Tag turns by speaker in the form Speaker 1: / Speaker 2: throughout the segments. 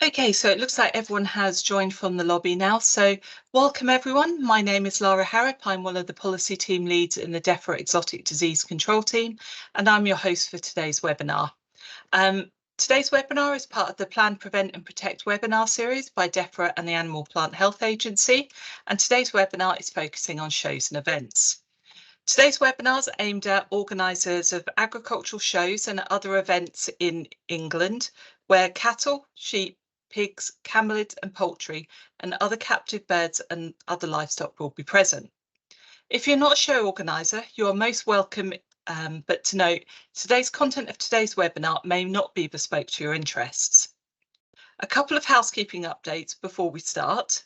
Speaker 1: Okay, so it looks like everyone has joined from the lobby now. So welcome everyone. My name is Lara Harrop. I'm one of the policy team leads in the DEFRA Exotic Disease Control team, and I'm your host for today's webinar. Today's webinar is part of the Plan, Prevent and Protect webinar series by DEFRA and the Animal Plant Health Agency. And today's webinar is focusing on shows and events. Today's webinar is aimed at organisers of agricultural shows and other events in England where cattle, sheep, pigs, camelids and poultry and other captive birds and other livestock will be present. If you're not a show organiser, you are most welcome, but to note, today's content of today's webinar may not be bespoke to your interests. A couple of housekeeping updates before we start.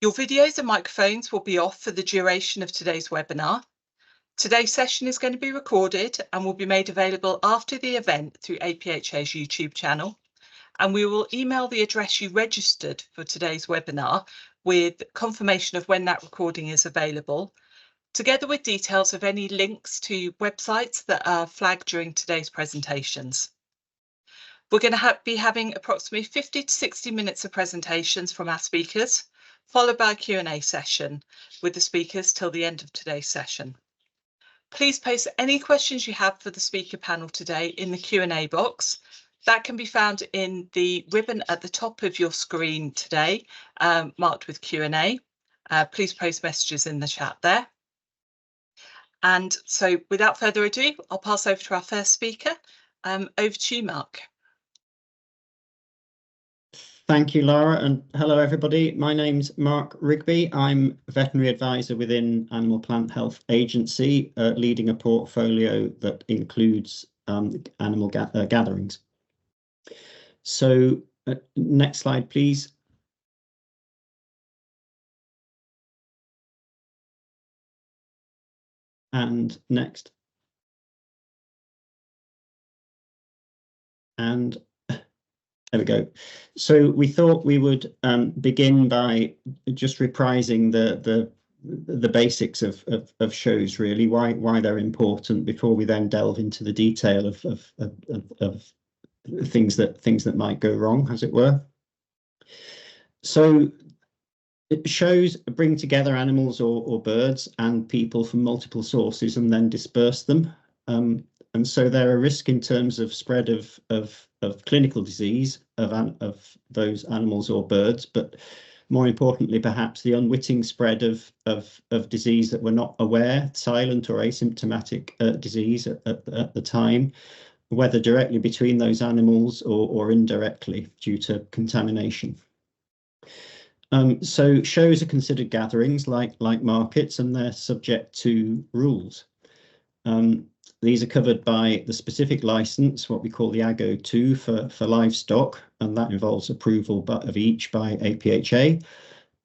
Speaker 1: Your videos and microphones will be off for the duration of today's webinar. Today's session is going to be recorded and will be made available after the event through APHA's YouTube channel. And we will email the address you registered for today's webinar with confirmation of when that recording is available, together with details of any links to websites that are flagged during today's presentations. We're going to be having approximately 50 to 60 minutes of presentations from our speakers, followed by a Q&A session with the speakers till the end of today's session. Please post any questions you have for the speaker panel today in the Q&A box. That can be found in the ribbon at the top of your screen today, marked with Q&A. Please post messages in the chat there. And so without further ado, I'll pass over to our first speaker. Over to you, Mark.
Speaker 2: Thank you, Lara, and hello everybody. My name's Mark Rigby. I'm a veterinary advisor within Animal Plant Health Agency, leading a portfolio that includes animal gatherings. So next slide, please. And next. And there we go. So we thought we would begin by just reprising the basics of shows, really, why they're important, before we then delve into the detail of things that might go wrong, as it were. So shows bring together animals or birds and people from multiple sources and then disperse them. And so they're a risk in terms of spread of clinical disease of those animals or birds, but more importantly, perhaps the unwitting spread of disease that we're not aware, silent or asymptomatic disease at the time, whether directly between those animals or indirectly due to contamination. So shows are considered gatherings like markets, and they're subject to rules. These are covered by the specific license, what we call the AGO2 for livestock, and that involves approval of each by APHA,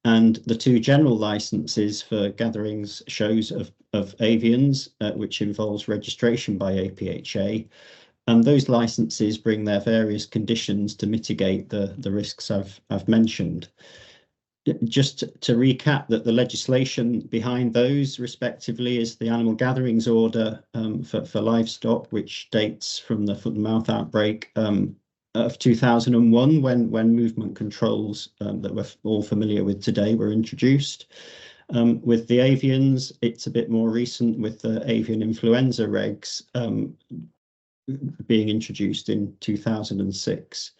Speaker 2: and the two general licenses for gatherings, shows of avians, which involves registration by APHA. And those licenses bring their various conditions to mitigate the risks I've mentioned. Just to recap, that the legislation behind those respectively is the Animal Gatherings Order for livestock, which dates from the foot and mouth outbreak of 2001, when movement controls that we're all familiar with today were introduced. With the avians, it's a bit more recent, with the avian influenza regs being introduced in 2006.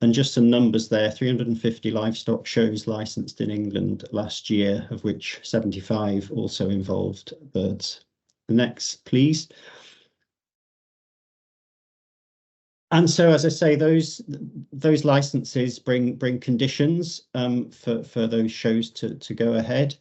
Speaker 2: And just some numbers there, 350 livestock shows licensed in England last year, of which 75 also involved birds. Next, please. And so, as I say, those licenses bring conditions for those shows to go ahead.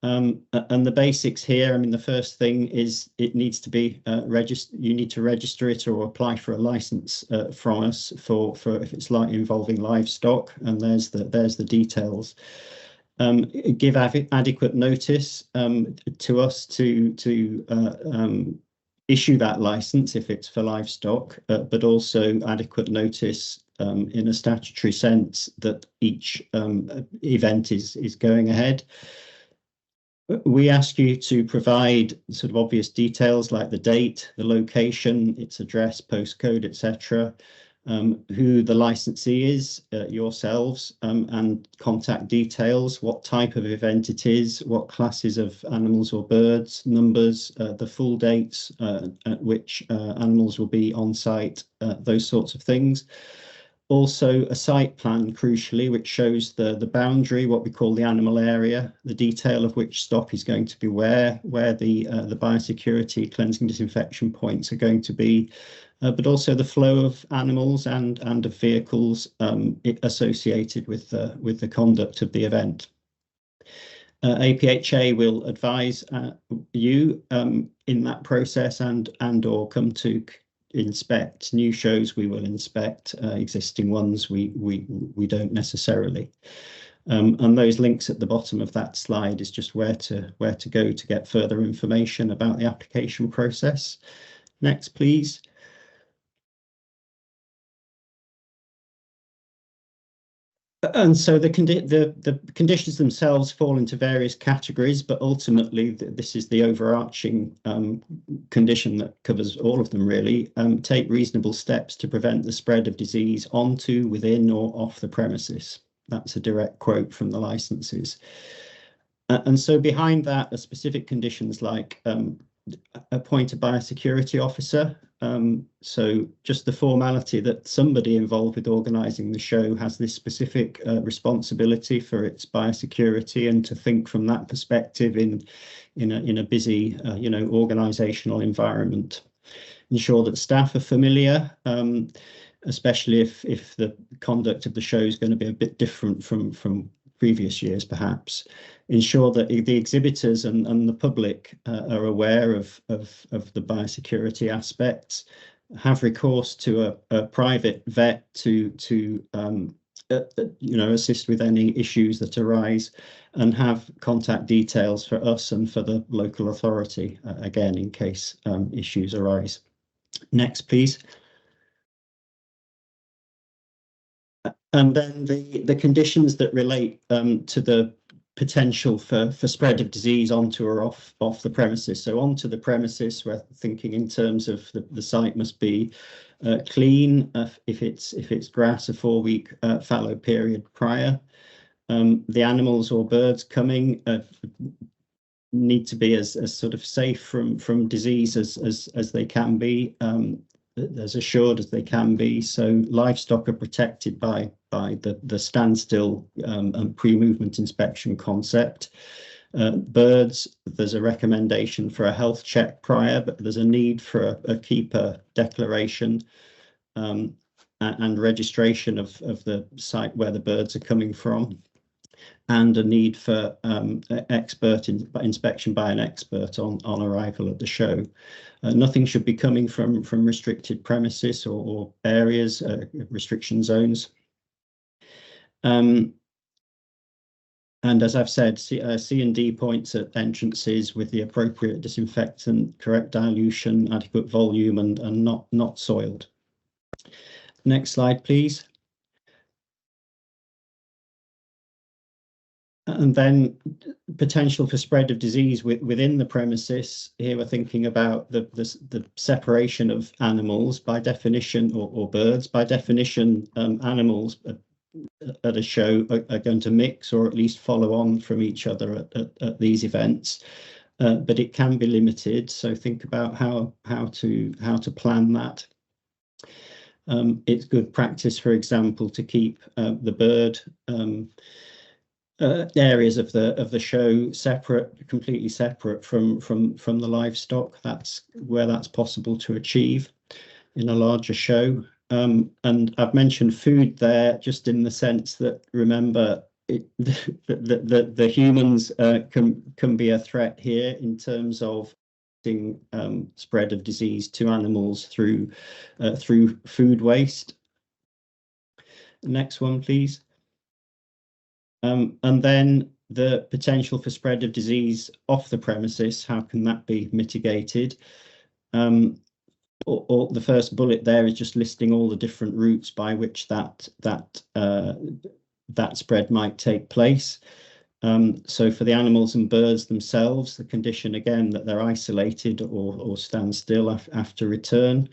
Speaker 2: And the basics here, I mean, the first thing is it needs to be registered. You need to register it or apply for a license from us for if it's involving livestock. And there's the details. Give adequate notice to us to issue that license if it's for livestock, but also adequate notice in a statutory sense that each event is going ahead. We ask you to provide sort of obvious details like the date, the location, its address, postcode, etc. who the licensee is, yourselves, and contact details, what type of event it is, what classes of animals or birds, numbers, the full dates at which animals will be on site, those sorts of things. Also a site plan, crucially, which shows the boundary, what we call the animal area, the detail of which stock is going to be where the biosecurity cleansing disinfection points are going to be, but also the flow of animals and of vehicles associated with the conduct of the event. APHA will advise you in that process and or come to inspect new shows. We will inspect existing ones. We don't necessarily. And those links at the bottom of that slide is just where to go to get further information about the application process. Next, please. And so the conditions themselves fall into various categories, but ultimately this is the overarching condition that covers all of them, really. Take reasonable steps to prevent the spread of disease onto, within, or off the premises. That's a direct quote from the licenses. And so behind that are specific conditions like appoint a biosecurity officer. So just the formality that somebody involved with organising the show has this specific responsibility for its biosecurity, and to think from that perspective in a busy organisational environment. Ensure that staff are familiar, especially if the conduct of the show is going to be a bit different from previous years, perhaps. Ensure that the exhibitors and the public are aware of the biosecurity aspects. Have recourse to a private vet to assist with any issues that arise, and have contact details for us and for the local authority, again, in case issues arise. Next, please. And then the conditions that relate to the potential for spread of disease onto or off the premises. So onto the premises, we're thinking in terms of the site must be clean. If it's grass, a 4-week fallow period prior. The animals or birds coming need to be as sort of safe from disease as they can be, as assured as they can be. So livestock are protected by the standstill and pre-movement inspection concept. Birds, there's a recommendation for a health check prior, but there's a need for a keeper declaration and registration of the site where the birds are coming from, and a need for expert inspection by an expert on arrival at the show. Nothing should be coming from restricted premises or areas, restriction zones. And as I've said, C and D points at entrances with the appropriate disinfectant, correct dilution, adequate volume, and not soiled. Next slide, please. And then potential for spread of disease within the premises. Here we're thinking about the separation of animals by definition, or birds. By definition, animals at a show are going to mix or at least follow on from each other at these events. But it can be limited, so think about how to plan that. It's good practice, for example, to keep the bird areas of the show separate, completely separate from the livestock. That's where that's possible to achieve in a larger show. And I've mentioned food there just in the sense that, remember, the humans can be a threat here in terms of spread of disease to animals through food waste. Next one, please. And then the potential for spread of disease off the premises, how can that be mitigated? Or the first bullet there is just listing all the different routes by which that spread might take place. So for the animals and birds themselves, the condition again that they're isolated or stand still after return.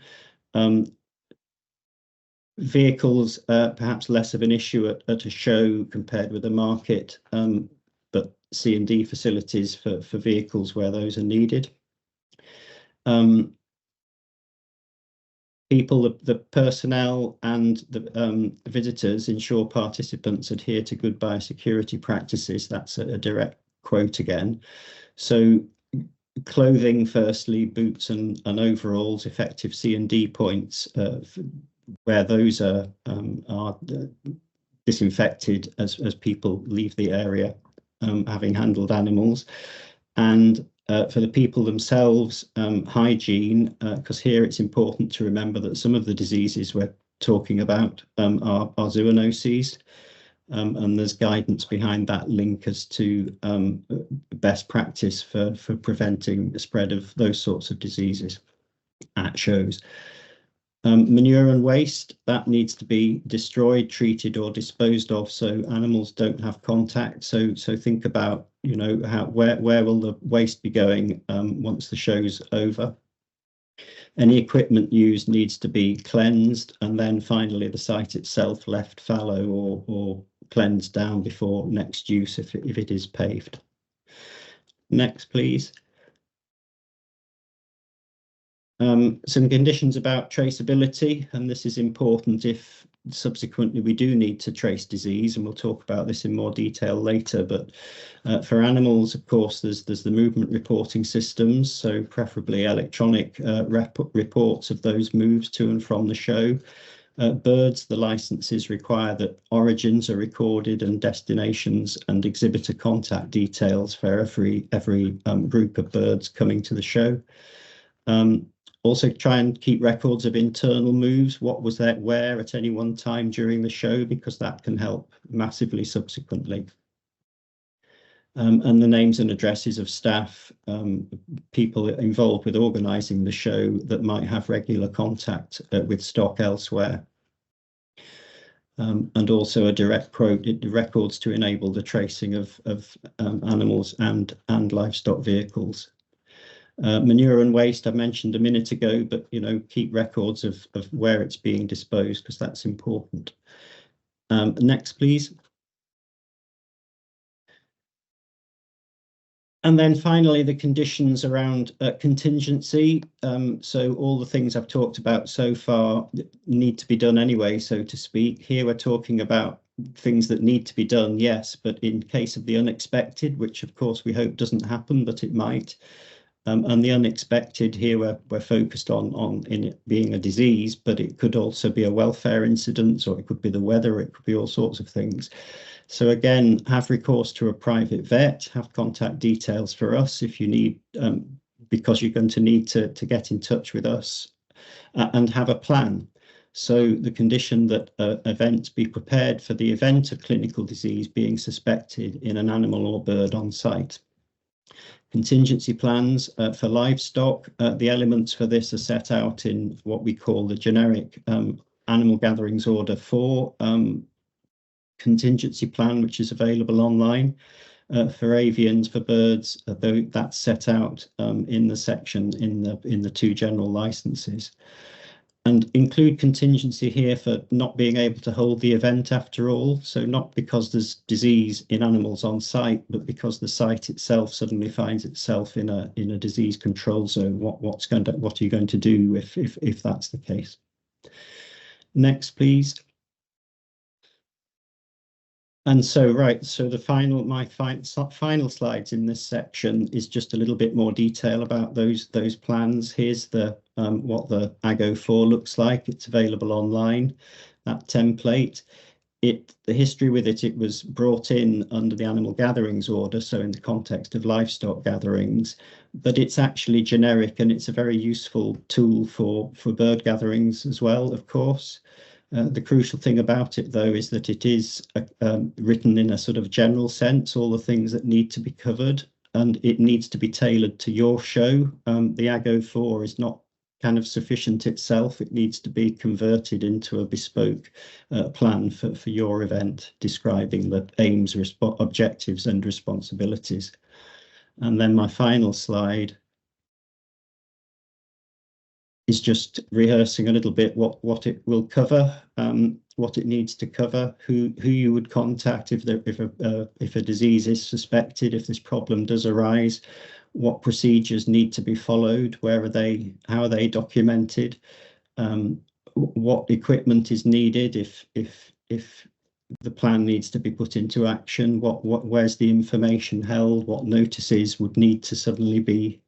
Speaker 2: Vehicles, perhaps less of an issue at a show compared with a market, but C&D facilities for vehicles where those are needed. People, the personnel and the visitors ensure participants adhere to good biosecurity practices. That's a direct quote again. So clothing, firstly, boots and overalls, effective C&D points, where those are disinfected as people leave the area, having handled animals. And for the people themselves, hygiene, because here it's important to remember that some of the diseases we're talking about are zoonoses, and there's guidance behind that link as to best practice for preventing the spread of those sorts of diseases at shows. Manure and waste, that needs to be destroyed, treated or disposed of so animals don't have contact. So think about, you know, where will the waste be going once the show's over. Any equipment used needs to be cleansed, and then finally the site itself left fallow or cleansed down before next use if it is paved. Next, please. Some conditions about traceability, and this is important if subsequently we do need to trace disease, and we'll talk about this in more detail later. But for animals, of course, there's the movement reporting systems, so preferably electronic reports of those moves to and from the show. Birds, the licenses require that origins are recorded and destinations and exhibitor contact details for every group of birds coming to the show. Also try and keep records of internal moves, what was that where at any one time during the show, because that can help massively subsequently. And the names and addresses of staff, people involved with organising the show that might have regular contact with stock elsewhere. And also a direct quote, records to enable the tracing of animals and livestock vehicles. Manure and waste I mentioned a minute ago, but you know, keep records of where it's being disposed because that's important. Next, please. And then finally, the conditions around contingency. So all the things I've talked about so far need to be done anyway, so to speak. Here we're talking about things that need to be done, yes, but in case of the unexpected, which of course we hope doesn't happen, but it might. And the unexpected here we're focused on in it being a disease, but it could also be a welfare incident, or it could be the weather, it could be all sorts of things. So again, have recourse to a private vet, have contact details for us if you need, because you're going to need to get in touch with us, and have a plan. So the condition that events be prepared for the event of clinical disease being suspected in an animal or bird on site. Contingency plans for livestock. The elements for this are set out in what we call the generic Animal Gatherings Order 4 contingency plan, which is available online. For avians, for birds, that's set out in the section in the 2 general licenses. And include contingency here for not being able to hold the event after all. So not because there's disease in animals on site, but because the site itself suddenly finds itself in a disease control zone. What are you going to do if that's the case? Next, please. And so, right, so my final slides in this section is just a little bit more detail about those plans. Here's the what the AGO4 looks like. It's available online, that template. The history with it was brought in under the Animal Gatherings Order, so in the context of livestock gatherings, but it's actually generic and it's a very useful tool for bird gatherings as well, of course. The crucial thing about it, though, is that it is written in a sort of general sense, all the things that need to be covered, and it needs to be tailored to your show. The AGO4 is not kind of sufficient itself. It needs to be converted into a bespoke plan for your event, describing the aims, objectives, and responsibilities. And then my final slide is just rehearsing a little bit what it will cover, what it needs to cover, who you would contact if a disease is suspected, if this problem does arise, what procedures need to be followed, how are they documented, what equipment is needed if the plan needs to be put into action, where's the information held, what notices would need to suddenly be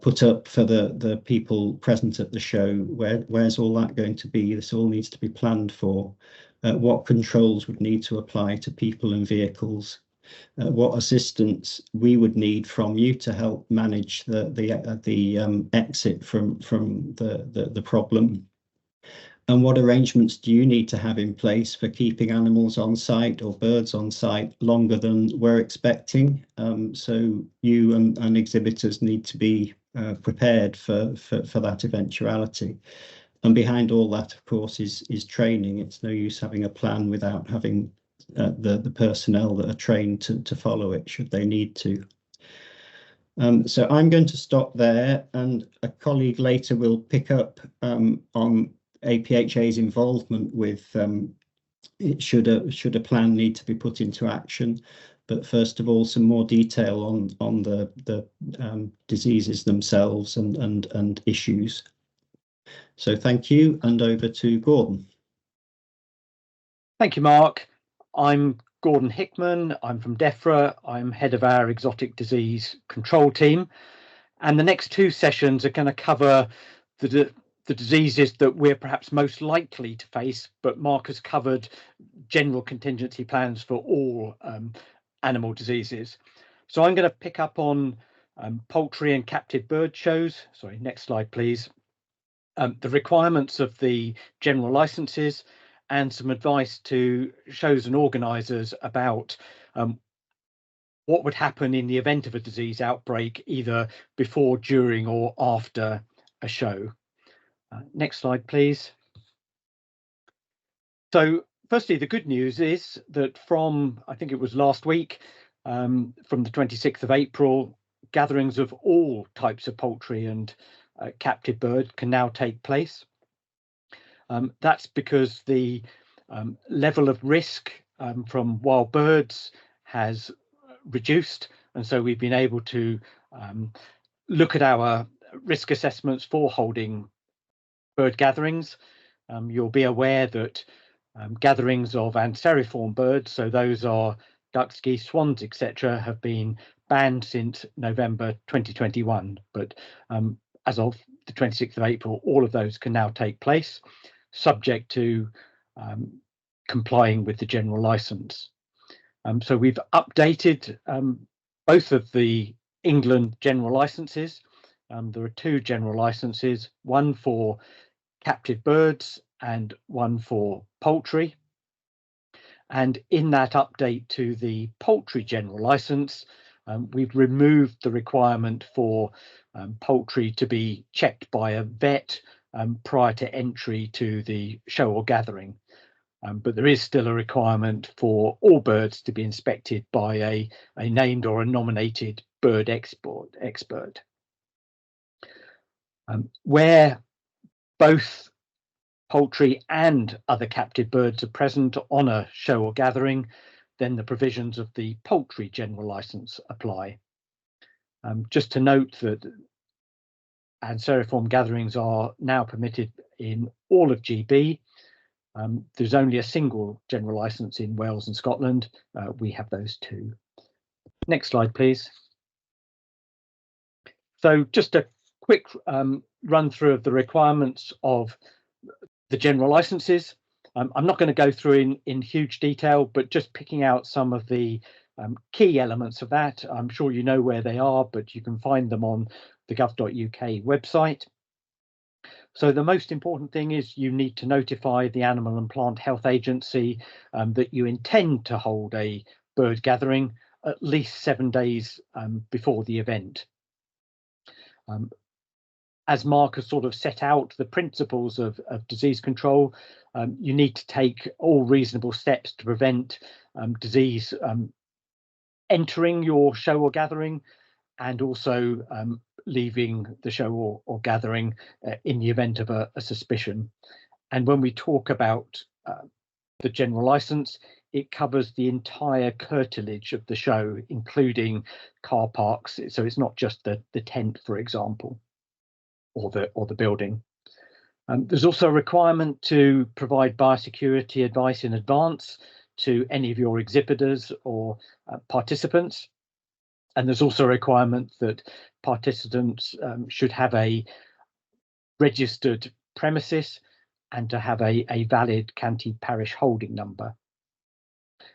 Speaker 2: put up for the people present at the show, where's all that going to be? This all needs to be planned for. What controls would need to apply to people and vehicles? What assistance we would need from you to help manage the exit from the problem? And what arrangements do you need to have in place for keeping animals on site or birds on site longer than we're expecting? So you and exhibitors need to be prepared for that eventuality. And behind all that, of course, is training. It's no use having a plan without having the personnel that are trained to follow it should they need to. So I'm going to stop there, and a colleague later will pick up on APHA's involvement with should a plan need to be put into action. But first of all, some more detail on the diseases themselves and issues. So thank you, and over to Gordon.
Speaker 3: Thank you, Mark. I'm Gordon Hickman. I'm from DEFRA. I'm head of our exotic disease control team. And the next two sessions are going to cover the diseases that we're perhaps most likely to face, but Mark has covered general contingency plans for all animal diseases. So I'm going to pick up on poultry and captive bird shows. Sorry, next slide, please. The requirements of the general licenses, and some advice to shows and organisers about what would happen in the event of a disease outbreak, either before, during or after a show. Next slide, please. So firstly, the good news is that from, I think it was last week, from the 26th of April, gatherings of all types of poultry and captive bird can now take place. That's because the level of risk from wild birds has reduced, and so we've been able to look at our risk assessments for holding bird gatherings. You'll be aware that gatherings of anseriform birds, so those are ducks, geese, swans, etc., have been banned since November 2021, but as of the 26th of April, all of those can now take place, subject to complying with the general license. So we've updated both of the England general licenses. There are two general licenses, one for captive birds and one for poultry. And in that update to the poultry general license, we've removed the requirement for poultry to be checked by a vet prior to entry to the show or gathering. But there is still a requirement for all birds to be inspected by a named or a nominated bird expert. Where both poultry and other captive birds are present on a show or gathering, then the provisions of the poultry general license apply. Just to note that anseriform gatherings are now permitted in all of GB. There's only a single general license in Wales and Scotland. We have those two. Next slide, please. So just a quick run through of the requirements of the general licenses. I'm not going to go through in huge detail, but just picking out some of the key elements of that. I'm sure you know where they are, but you can find them on the gov.uk website. So the most important thing is you need to notify the Animal and Plant Health Agency that you intend to hold a bird gathering at least 7 days before the event. As Mark has sort of set out the principles of disease control, you need to take all reasonable steps to prevent disease entering your show or gathering, and also leaving the show or gathering in the event of a suspicion. And when we talk about the general license, it covers the entire curtilage of the show, including car parks. So it's not just the tent, for example, or the building. There's also a requirement to provide biosecurity advice in advance to any of your exhibitors or participants. And there's also a requirement that participants should have a registered premises and to have a valid county parish holding number.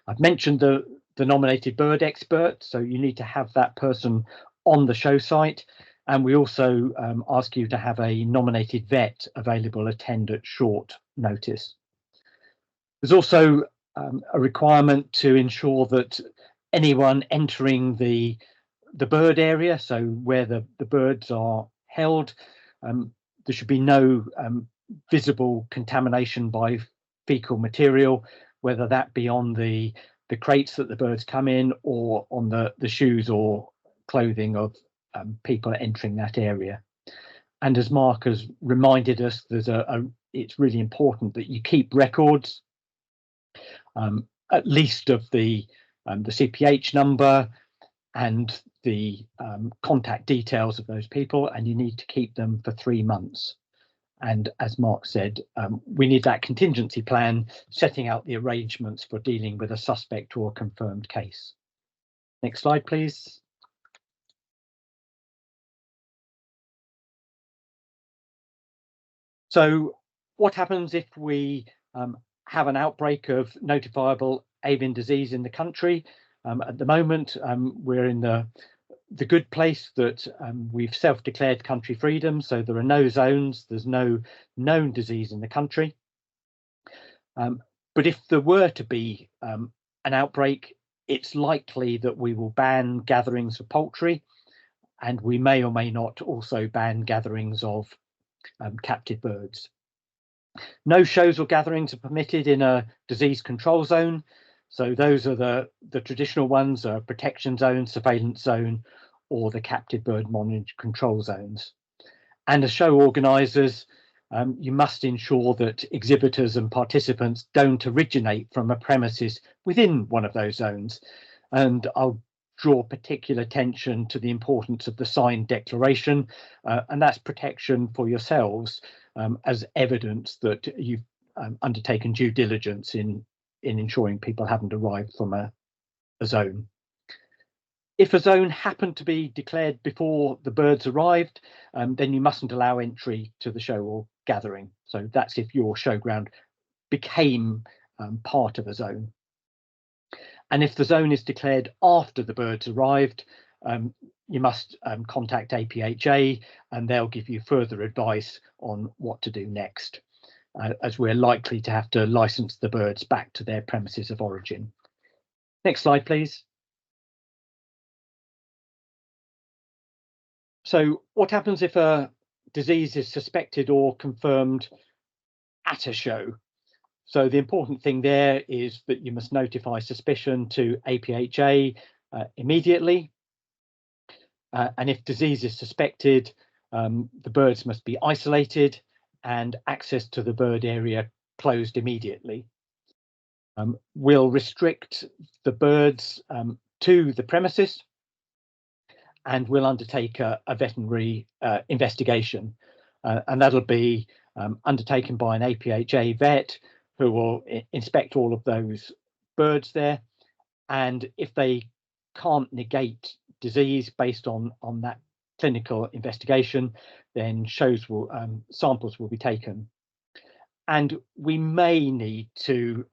Speaker 3: I've mentioned the nominated bird expert, so you need to have that person on the show site. And we also ask you to have a nominated vet available to attend at short notice. There's also a requirement to ensure that anyone entering the bird area, so where the birds are held, there should be no visible contamination by fecal material, whether that be on the crates that the birds come in or on the shoes or clothing of people entering that area. And as Mark has reminded us, it's really important that you keep records, at least of the CPH number and the contact details of those people, and you need to keep them for 3 months. And as Mark said, we need that contingency plan setting out the arrangements for dealing with a suspect or a confirmed case. Next slide, please. So what happens if we have an outbreak of notifiable avian disease in the country? At the moment, we're in the good place that we've self-declared country freedom, so there are no zones, there's no known disease in the country. But if there were to be an outbreak, it's likely that we will ban gatherings of poultry, and we may or may not also ban gatherings of captive birds. No shows or gatherings are permitted in a disease control zone. So those are the traditional ones, protection zone, surveillance zone, or the captive bird monitoring control zones. And as show organisers, you must ensure that exhibitors and participants don't originate from a premises within one of those zones. And I'll draw particular attention to the importance of the signed declaration, and that's protection for yourselves as evidence that you've undertaken due diligence in ensuring people haven't arrived from a zone. If a zone happened to be declared before the birds arrived, then you mustn't allow entry to the show or gathering. So that's if your showground became part of a zone. And if the zone is declared after the birds arrived, you must contact APHA and they'll give you further advice on what to do next, as we're likely to have to license the birds back to their premises of origin. Next slide, please. So what happens if a disease is suspected or confirmed at a show? So the important thing there is that you must notify suspicion to APHA immediately. And if disease is suspected, the birds must be isolated and access to the bird area closed immediately. We'll restrict the birds to the premises, and we'll undertake a veterinary investigation. And that'll be undertaken by an APHA vet who will inspect all of those birds there. And if they can't negate disease based on that clinical investigation, then samples will be taken. And we may need to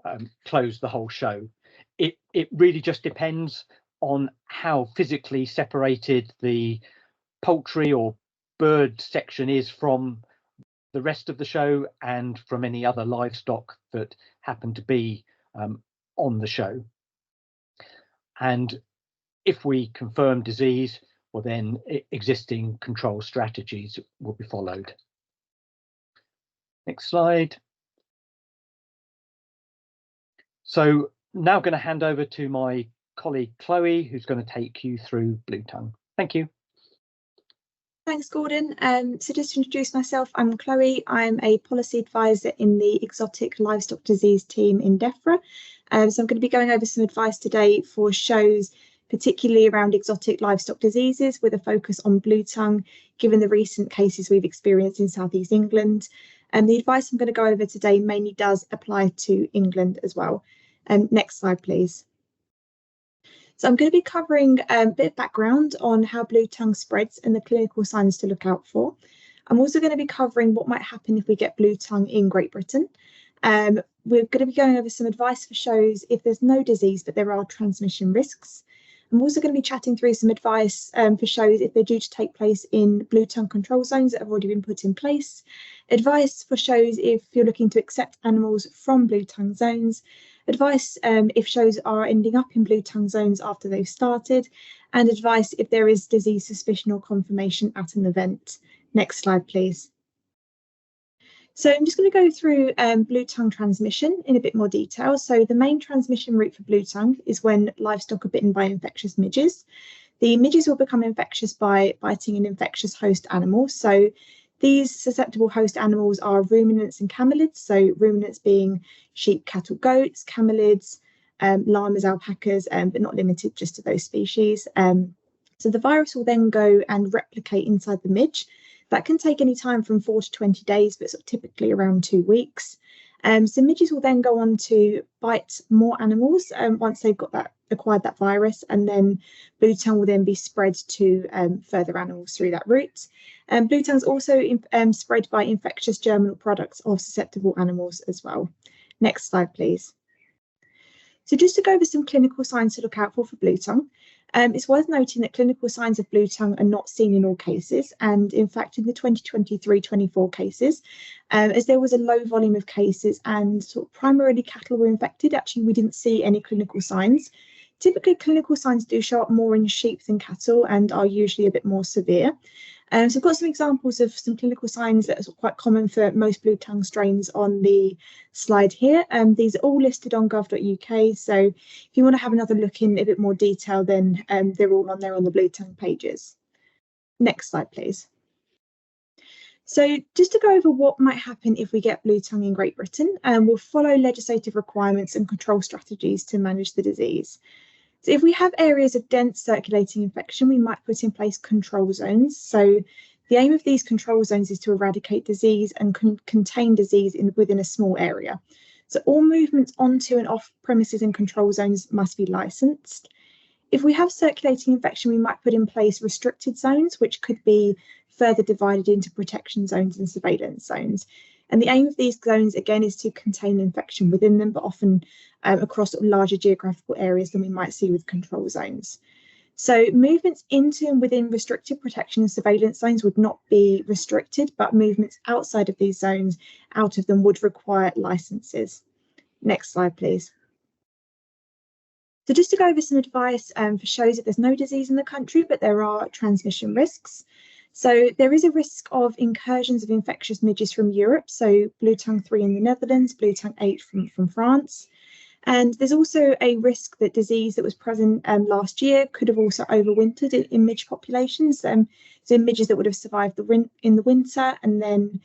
Speaker 3: close the whole show. It really just depends on how physically separated the poultry or bird section is from the rest of the show and from any other livestock that happen to be on the show. And if we confirm disease, well, then existing control strategies will be followed. Next slide. So now I'm going to hand over to my colleague Chloe, who's going to take you through Bluetongue. Thank you.
Speaker 4: Thanks, Gordon. So just to introduce myself, I'm Chloe. I'm a policy advisor in the exotic livestock disease team in DEFRA. So I'm going to be going over some advice today for shows, particularly around exotic livestock diseases, with a focus on blue tongue, given the recent cases we've experienced in South East England. And the advice I'm going to go over today mainly does apply to England as well. Next slide, please. So I'm going to be covering a bit of background on how blue tongue spreads and the clinical signs to look out for. I'm also going to be covering what might happen if we get blue tongue in Great Britain. We're going to be going over some advice for shows if there's no disease, but there are transmission risks. I'm also going to be chatting through some advice for shows if they're due to take place in blue tongue control zones that have already been put in place. Advice for shows if you're looking to accept animals from blue tongue zones. Advice if shows are ending up in blue tongue zones after they've started, and advice if there is disease suspicion or confirmation at an event. Next slide, please. So I'm just going to go through blue tongue transmission in a bit more detail. So the main transmission route for blue tongue is when livestock are bitten by infectious midges. The midges will become infectious by biting an infectious host animal. So these susceptible host animals are ruminants and camelids. So ruminants being sheep, cattle, goats, camelids, llamas, alpacas, but not limited just to those species. So the virus will then go and replicate inside the midge. That can take any time from 4 to 20 days, but sort of typically around 2 weeks. So midges will then go on to bite more animals once they've got acquired that virus, and then blue tongue will then be spread to further animals through that route. Blue tongue is also spread by infectious germinal products of susceptible animals as well. Next slide, please. So just to go over some clinical signs to look out for blue tongue, it's worth noting that clinical signs of blue tongue are not seen in all cases. And in fact, in the 2023-24 cases, as there was a low volume of cases and sort of primarily cattle were infected, actually we didn't see any clinical signs. Typically, clinical signs do show up more in sheep than cattle and are usually a bit more severe. So I've got some examples of some clinical signs that are quite common for most blue tongue strains on the slide here. These are all listed on gov.uk. So if you want to have another look in a bit more detail, then they're all on there on the blue tongue pages. Next slide, please. So just to go over what might happen if we get blue tongue in Great Britain, we'll follow legislative requirements and control strategies to manage the disease. So if we have areas of dense circulating infection, we might put in place control zones. So the aim of these control zones is to eradicate disease and contain disease within a small area. So all movements onto and off premises in control zones must be licensed. If we have circulating infection, we might put in place restricted zones, which could be further divided into protection zones and surveillance zones. And the aim of these zones, again, is to contain infection within them, but often across larger geographical areas than we might see with control zones. So movements into and within restricted protection and surveillance zones would not be restricted, but movements outside of these zones, out of them, would require licenses. Next slide, please. So just to go over some advice for shows that there's no disease in the country, but there are transmission risks. So there is a risk of incursions of infectious midges from Europe, so blue tongue 3 in the Netherlands, blue tongue 8 from France. And there's also a risk that disease that was present last year could have also overwintered in midge populations. So midges that would have survived in the winter, and then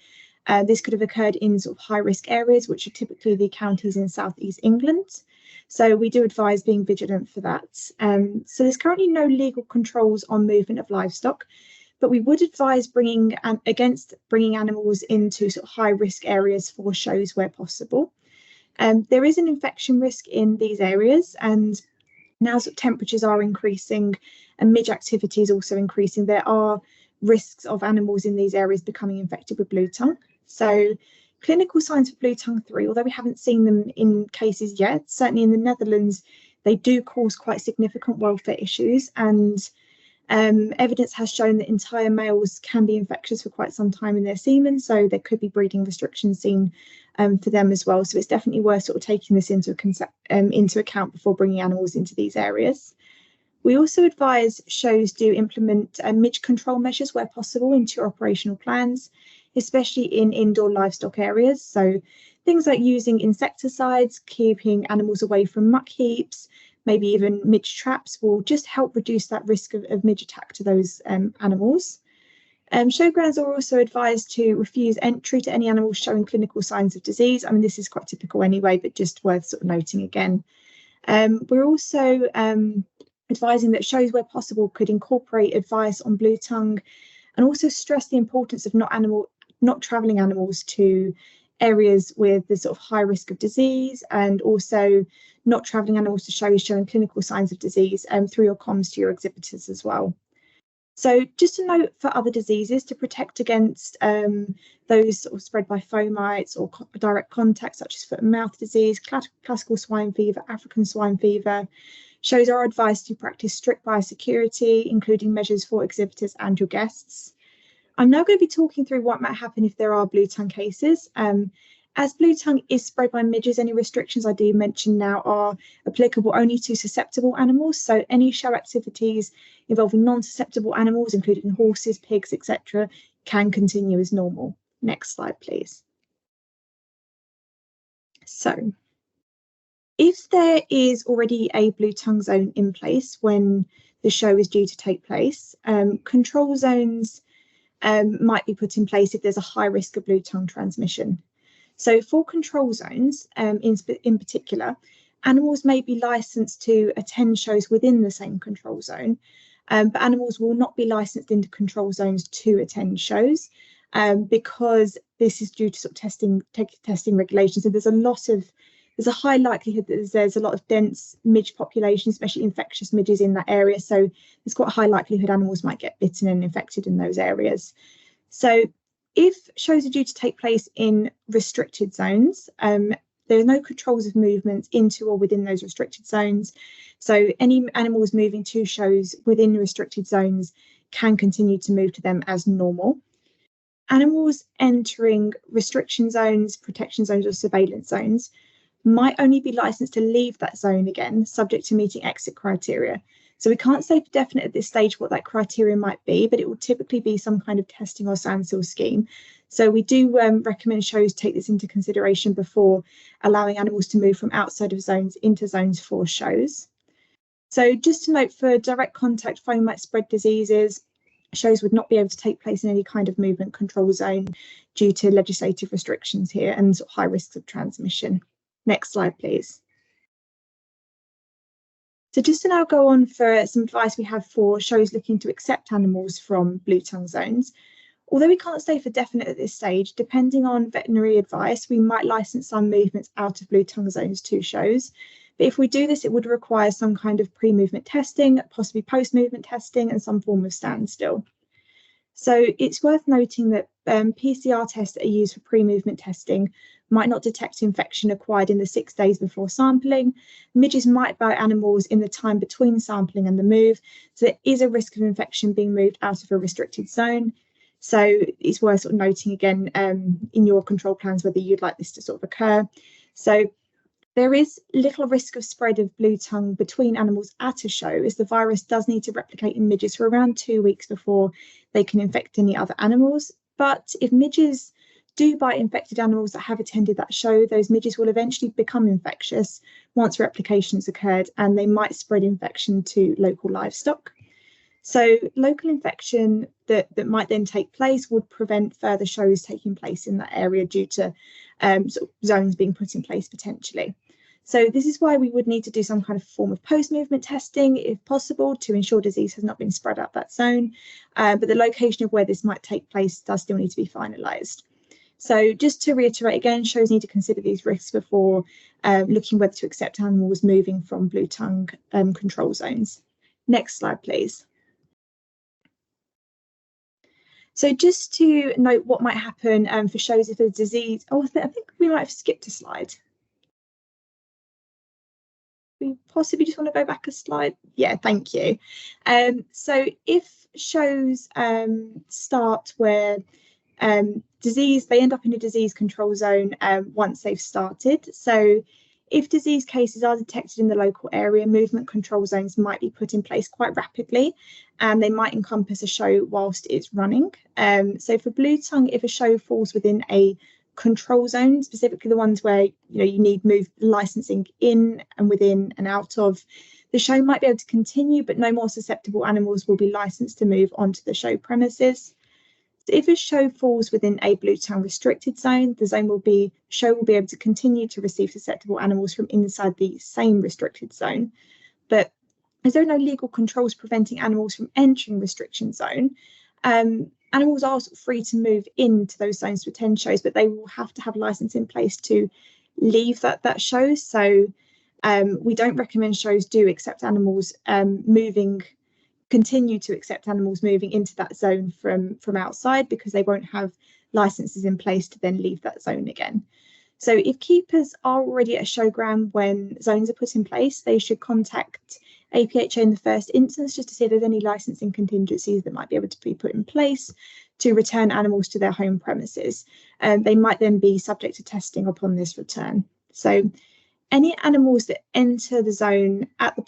Speaker 4: this could have occurred in sort of high risk areas, which are typically the counties in South East England. So we do advise being vigilant for that. So there's currently no legal controls on movement of livestock, but we would advise against bringing animals into sort of high risk areas for shows where possible. There is an infection risk in these areas, and now sort of temperatures are increasing and midge activity is also increasing. There are risks of animals in these areas becoming infected with blue tongue. So clinical signs for blue tongue 3, although we haven't seen them in cases yet, certainly in the Netherlands, they do cause quite significant welfare issues, and evidence has shown that entire males can be infectious for quite some time in their semen, so there could be breeding restrictions seen for them as well. So it's definitely worth sort of taking this into account before bringing animals into these areas. We also advise shows do implement midge control measures where possible into your operational plans, especially in indoor livestock areas. So things like using insecticides, keeping animals away from muck heaps, maybe even midge traps will just help reduce that risk of midge attack to those animals. Showgrounds are also advised to refuse entry to any animals showing clinical signs of disease. I mean, this is quite typical anyway, but just worth sort of noting again. We're also advising that shows where possible could incorporate advice on blue tongue, and also stress the importance of not travelling animals to areas with the sort of high risk of disease, and also not travelling animals to shows showing clinical signs of disease through your comms to your exhibitors as well. So just a note for other diseases to protect against those sort of spread by fomites or direct contact, such as foot and mouth disease, classical swine fever, African swine fever. Shows are advised to practice strict biosecurity, including measures for exhibitors and your guests. I'm now going to be talking through what might happen if there are blue tongue cases. As blue tongue is spread by midges, any restrictions I do mention now are applicable only to susceptible animals. So any show activities involving non-susceptible animals, including horses, pigs, etc., can continue as normal. Next slide, please. So if there is already a blue tongue zone in place when the show is due to take place, control zones might be put in place if there's a high risk of blue tongue transmission. So for control zones, in particular, animals may be licensed to attend shows within the same control zone, but animals will not be licensed into control zones to attend shows because this is due to sort of testing regulations. So there's a high likelihood that there's a lot of dense midge population, especially infectious midges in that area. So there's quite a high likelihood animals might get bitten and infected in those areas. So if shows are due to take place in restricted zones, there are no controls of movement into or within those restricted zones. So any animals moving to shows within restricted zones can continue to move to them as normal. Animals entering restriction zones, protection zones, or surveillance zones might only be licensed to leave that zone again, subject to meeting exit criteria. So we can't say for definite at this stage what that criteria might be, but it will typically be some kind of testing or standstill scheme. So we do recommend shows take this into consideration before allowing animals to move from outside of zones into zones for shows. So just to note, for direct contact fomite spread diseases, shows would not be able to take place in any kind of movement control zone due to legislative restrictions here and sort of high risks of transmission. Next slide, please. So just to now go on for some advice we have for shows looking to accept animals from blue tongue zones. Although we can't say for definite at this stage, depending on veterinary advice, we might license some movements out of blue tongue zones to shows. But if we do this, it would require some kind of pre-movement testing, possibly post-movement testing, and some form of standstill. So it's worth noting that PCR tests that are used for pre-movement testing might not detect infection acquired in the 6 days before sampling. Midges might bite animals in the time between sampling and the move, so there is a risk of infection being moved out of a restricted zone. So it's worth sort of noting again in your control plans whether you'd like this to sort of occur. So there is little risk of spread of blue tongue between animals at a show, as the virus does need to replicate in midges for around 2 weeks before they can infect any other animals. But if midges do bite infected animals that have attended that show, those midges will eventually become infectious once replication has occurred, and they might spread infection to local livestock. So local infection that might then take place would prevent further shows taking place in that area due to sort of zones being put in place potentially. So this is why we would need to do some kind of form of post-movement testing, if possible, to ensure disease has not been spread out that zone. But the location of where this might take place does still need to be finalised. So just to reiterate again, shows need to consider these risks before looking whether to accept animals moving from blue tongue control zones. Next slide, please. So just to note what might happen for shows if a disease, I think we might have skipped a slide. We possibly just want to go back a slide. Yeah, thank you. So if shows start where they end up in a disease control zone once they've started. So if disease cases are detected in the local area, movement control zones might be put in place quite rapidly, and they might encompass a show whilst it's running. So for blue tongue, if a show falls within a control zone, specifically the ones where you need move licensing in and within and out of, the show might be able to continue, but no more susceptible animals will be licensed to move onto the show premises. So if a show falls within a Bluetongue restricted zone, the show will be able to continue to receive susceptible animals from inside the same restricted zone. But as there are no legal controls preventing animals from entering restriction zone, animals are free to move into those zones to attend shows, but they will have to have license in place to leave that show. So we don't recommend shows do accept animals continue to accept animals moving into that zone from outside, because they won't have licenses in place to then leave that zone again. So if keepers are already at a showground when zones are put in place, they should contact APHA in the first instance just to see if there's any licensing contingencies that might be able to be put in place to return animals to their home premises. They might then be subject to testing upon this return. So any animals that enter the zone after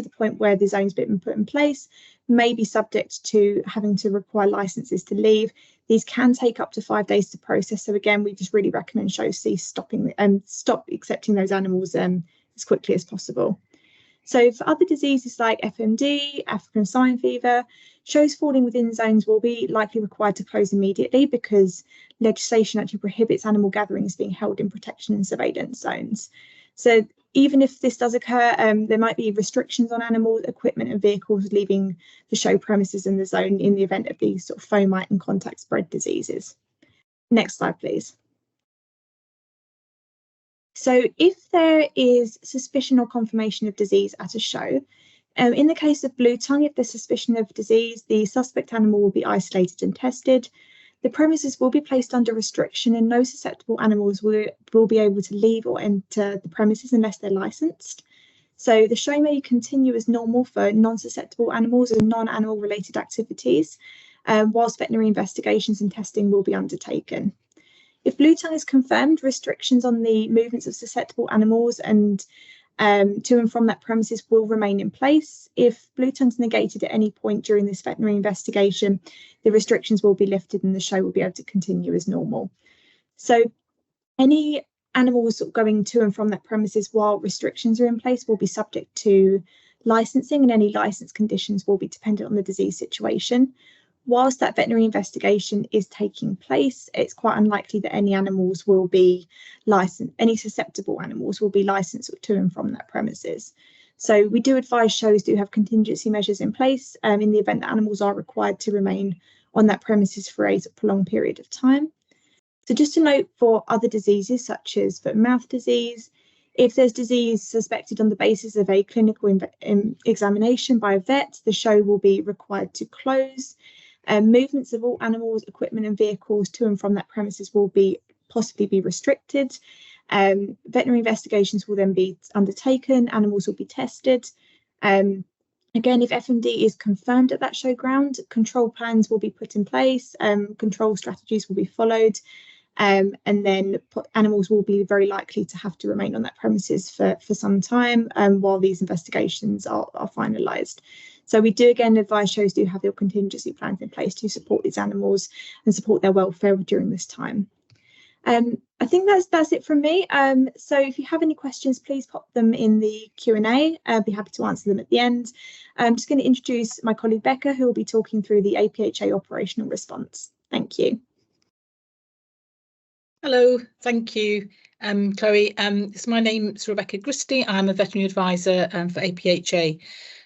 Speaker 4: the point where the zone's been put in place may be subject to having to require licenses to leave. These can take up to 5 days to process. So again, we just really recommend shows stop accepting those animals as quickly as possible. So for other diseases like FMD, African swine fever, shows falling within zones will be likely required to close immediately, because legislation actually prohibits animal gatherings being held in protection and surveillance zones. So even if this does occur, there might be restrictions on animals, equipment and vehicles leaving the show premises in the zone in the event of these sort of fomite and contact spread diseases. Next slide, please. So if there is suspicion or confirmation of disease at a show, in the case of Bluetongue, if there's suspicion of disease, the suspect animal will be isolated and tested. The premises will be placed under restriction, and no susceptible animals will be able to leave or enter the premises unless they're licensed. So the show may continue as normal for non-susceptible animals and non-animal related activities, whilst veterinary investigations and testing will be undertaken. If Bluetongue is confirmed, restrictions on the movements of susceptible animals and to and from that premises will remain in place. If Bluetongue's negated at any point during this veterinary investigation, the restrictions will be lifted and the show will be able to continue as normal. So any animals going to and from that premises while restrictions are in place will be subject to licensing, and any license conditions will be dependent on the disease situation. Whilst that veterinary investigation is taking place, it's quite unlikely that any animals will be licensed, any susceptible animals will be licensed to and from that premises. So we do advise shows do have contingency measures in place in the event that animals are required to remain on that premises for a prolonged period of time. So just a note for other diseases such as foot and mouth disease, if there's disease suspected on the basis of a clinical examination by a vet, the show will be required to close. Movements of all animals, equipment and vehicles to and from that premises will possibly be restricted. Veterinary investigations will then be undertaken, animals will be tested. Again, if FMD is confirmed at that showground, control plans will be put in place, control strategies will be followed, and then animals will be very likely to have to remain on that premises for some time while these investigations are finalised. So we do again advise shows do have your contingency plans in place to support these animals and support their welfare during this time. I think that's it from me. So if you have any questions, please pop them in the Q&A. I'll be happy to answer them at the end. I'm just going to introduce my colleague Becca, who will be talking through the APHA operational response. Thank you.
Speaker 5: Hello, thank you, Chloe. My name is Rebecca Christie. I'm a veterinary advisor for APHA.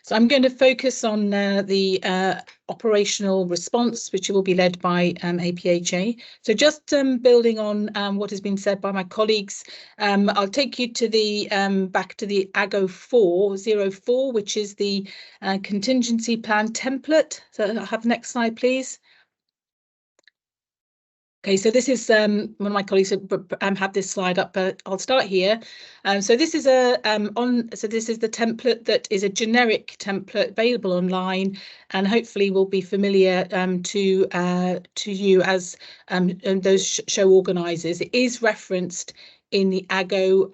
Speaker 5: So I'm going to focus on the operational response, which will be led by APHA. So just building on what has been said by my colleagues, I'll take you to the back to the AGO 404, which is the contingency plan template. So I'll have the next slide, please. Okay, so this is one of my colleagues have this slide up, but I'll start here. So this is this is the template that is a generic template available online, and hopefully will be familiar to you as those show organisers. It is referenced in the AGO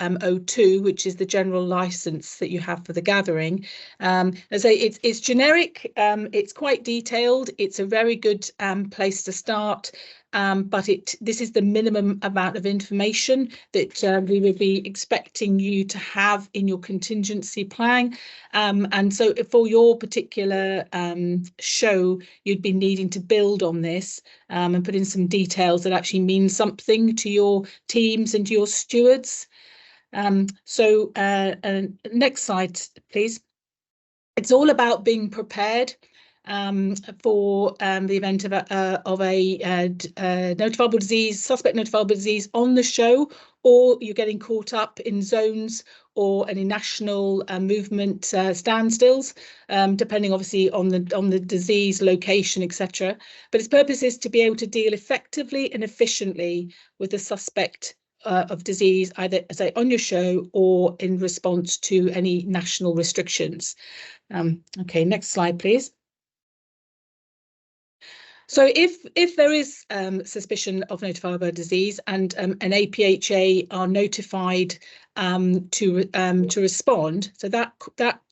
Speaker 5: 02, which is the general license that you have for the gathering. As I say, it's generic, it's quite detailed, it's a very good place to start. but this is the minimum amount of information that we would be expecting you to have in your contingency plan. And so for your particular show, you'd be needing to build on this and put in some details that actually mean something to your teams and to your stewards. Next slide, please. It's all about being prepared for the event of a notifiable disease, suspect notifiable disease on the show, or you're getting caught up in zones or any national movement standstills, depending obviously on the disease location, etc. But its purpose is to be able to deal effectively and efficiently with the suspect of disease, either as on your show or in response to any national restrictions. Okay, next slide, please. So if there is suspicion of notifiable disease and an APHA are notified to respond, so that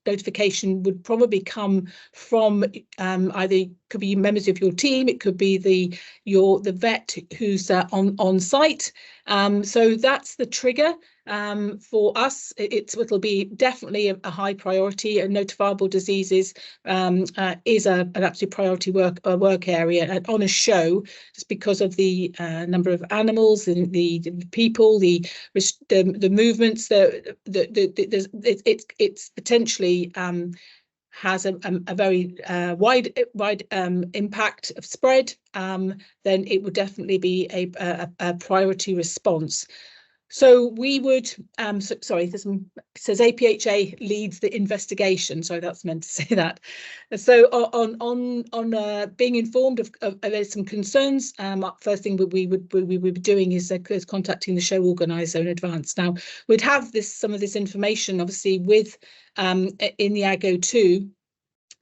Speaker 5: notification would probably come from either could be members of your team, it could be the vet who's on site. So that's the trigger. For us, it'll be definitely a high priority, and notifiable diseases is an absolute priority work area. And on a show, just because of the number of animals, the people, the movements, it's potentially has a very wide impact of spread, then it would definitely be a priority response. So we would, sorry, this says APHA leads the investigation. Sorry, that's meant to say that. So on being informed of there's some concerns, first thing we would be doing is contacting the show organizer in advance. Now, we'd have some of this information obviously with in the AGO 2,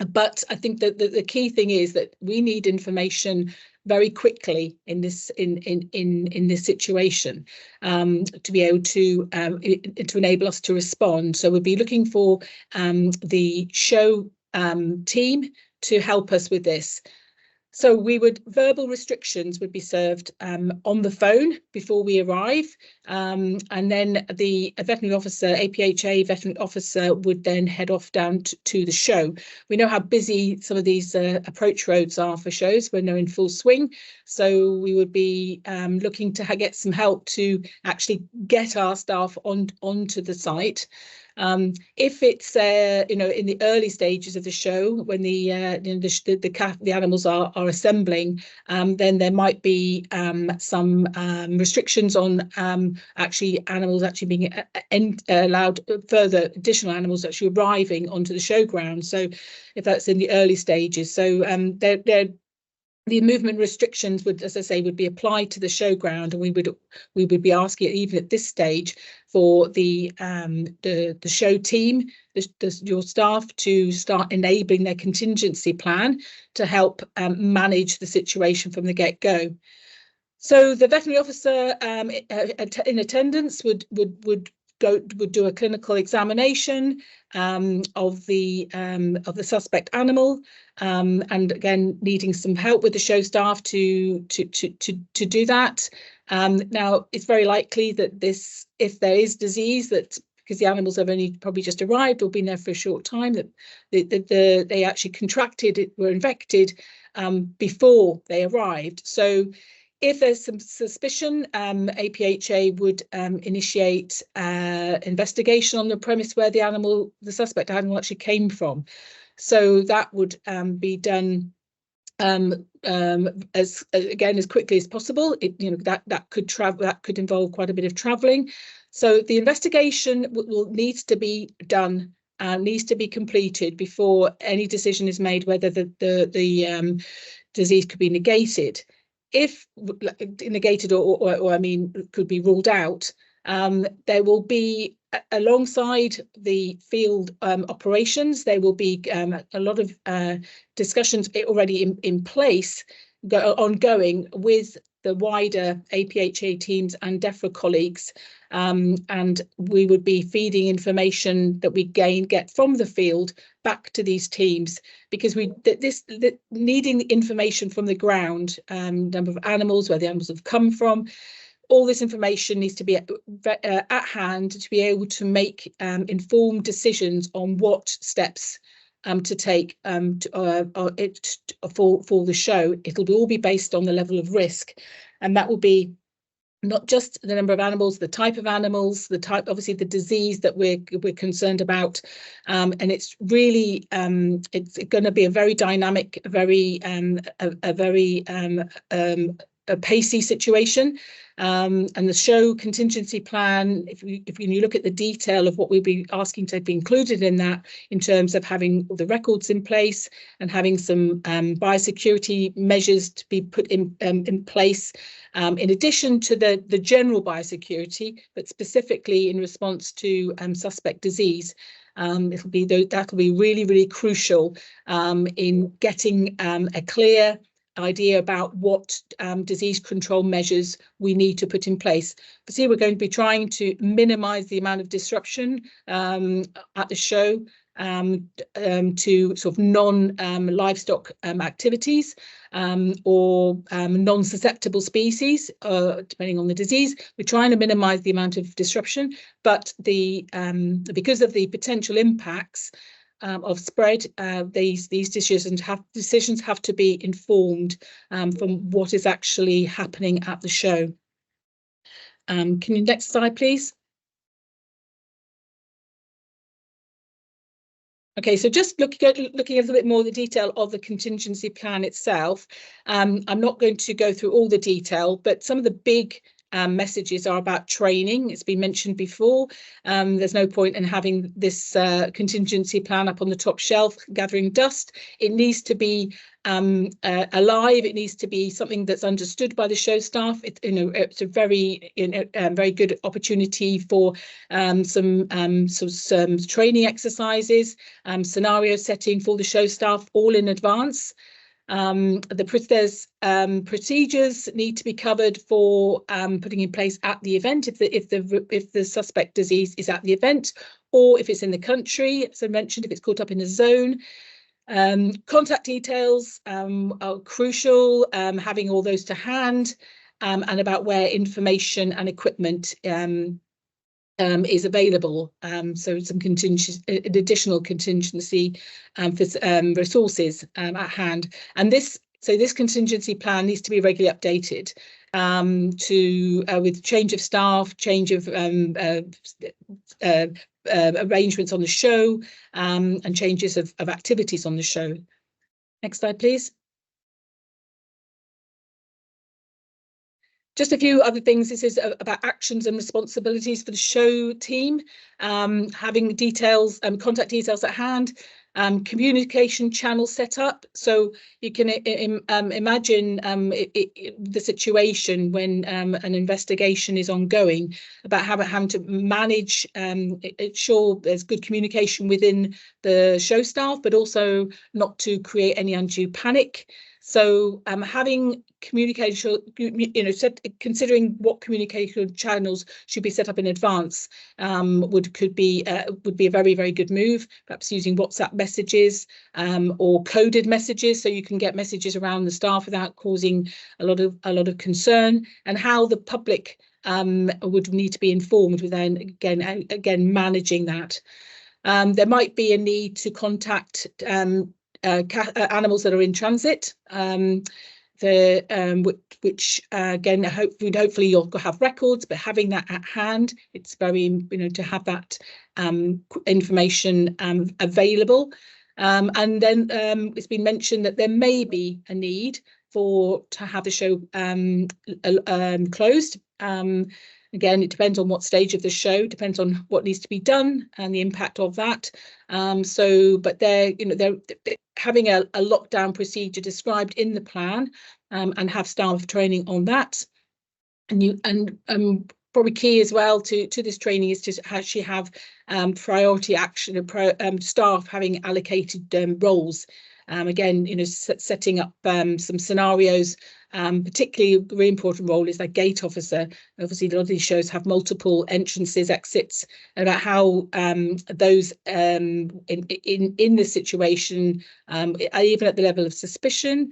Speaker 5: but I think that the key thing is that we need information very quickly in this situation to be able to enable us to respond. So we'll be looking for the show team to help us with this. So verbal restrictions would be served on the phone before we arrive, and then the veterinary officer, APHA veterinary officer, would then head off down to the show. We know how busy some of these approach roads are for shows when they're in full swing, so we would be looking to get some help to actually get our staff onto the site. If it's in the early stages of the show, when the animals are assembling, then there might be some restrictions on actually animals actually being allowed, further additional animals actually arriving onto the showground. So if that's in the early stages, so the movement restrictions would, as I say, would be applied to the showground, and we would be asking, even at this stage, for the show team, your staff, to start enabling their contingency plan to help manage the situation from the get-go. So the veterinary officer in attendance would do a clinical examination of the suspect animal, and again needing some help with the show staff to do that. Now it's very likely that if there is disease, that because the animals have only probably just arrived or been there for a short time, that they actually contracted it, were infected before they arrived. So if there's some suspicion, APHA would initiate investigation on the premise where the suspect animal actually came from. So that would be done as quickly as possible. That could involve quite a bit of travelling. So the investigation will needs to be done. Needs to be completed before any decision is made whether the disease could be negated. If negated or I mean could be ruled out, there will be, alongside the field operations, there will be a lot of discussions already in place ongoing with the wider APHA teams and DEFRA colleagues, and we would be feeding information that we get from the field back to these teams, because needing the information from the ground, number of animals, where the animals have come from, all this information needs to be at hand to be able to make informed decisions on what steps to take for the show. It'll all be based on the level of risk, and that will be not just the number of animals, the type of animals, the type, obviously the disease that we're concerned about, and it's really it's going to be a very dynamic, a very pacey situation. And the show contingency plan, if you look at the detail of what we'll be asking to be included in that, in terms of having all the records in place and having some biosecurity measures to be put in place, in addition to the general biosecurity, but specifically in response to suspect disease. That'll be really, really crucial in getting a clear idea about what disease control measures we need to put in place. But here we're going to be trying to minimise the amount of disruption at the show to sort of non-livestock activities or non-susceptible species, depending on the disease. We're trying to minimise the amount of disruption, but because of the potential impacts of spread, these decisions have to be informed from what is actually happening at the show. Can you next slide, please? Okay, so just looking a little bit more the detail of the contingency plan itself. I'm not going to go through all the detail, but some of the big messages are about training. It's been mentioned before. There's no point in having this contingency plan up on the top shelf gathering dust. It needs to be alive. It needs to be something that's understood by the show staff. It's a very very good opportunity for some training exercises, scenario setting for the show staff, all in advance. There's procedures need to be covered for putting in place at the event if the suspect disease is at the event, or if it's in the country. As I mentioned, if it's caught up in a zone. Contact details are crucial, having all those to hand, and about where information and equipment is available. So some additional contingency for resources at hand. And this contingency plan needs to be regularly updated with change of staff, change of arrangements on the show, and changes of activities on the show. Next slide, please. Just a few other things. This is about actions and responsibilities for the show team, having details, contact details at hand, communication channel set up. So you can imagine the situation when an investigation is ongoing, about having to manage, ensure there's good communication within the show staff, but also not to create any undue panic. So having communication, considering what communication channels should be set up in advance would be a very, very good move. Perhaps using WhatsApp messages or coded messages, so you can get messages around the staff without causing a lot of concern, and how the public would need to be informed within again managing that. There might be a need to contact animals that are in transit, which again hopefully you'll have records, but having that at hand, it's very to have that information available. And then it's been mentioned that there may be a need to have the show closed. Again, it depends on what stage of the show, depends on what needs to be done and the impact of that. But they're having a lockdown procedure described in the plan, and have staff training on that. And probably key as well to this training is to actually have priority action and staff having allocated roles Again, you know, setting up some scenarios. Particularly a really important role is that gate officer. Obviously, a lot of these shows have multiple entrances, exits, about how those in this situation, even at the level of suspicion,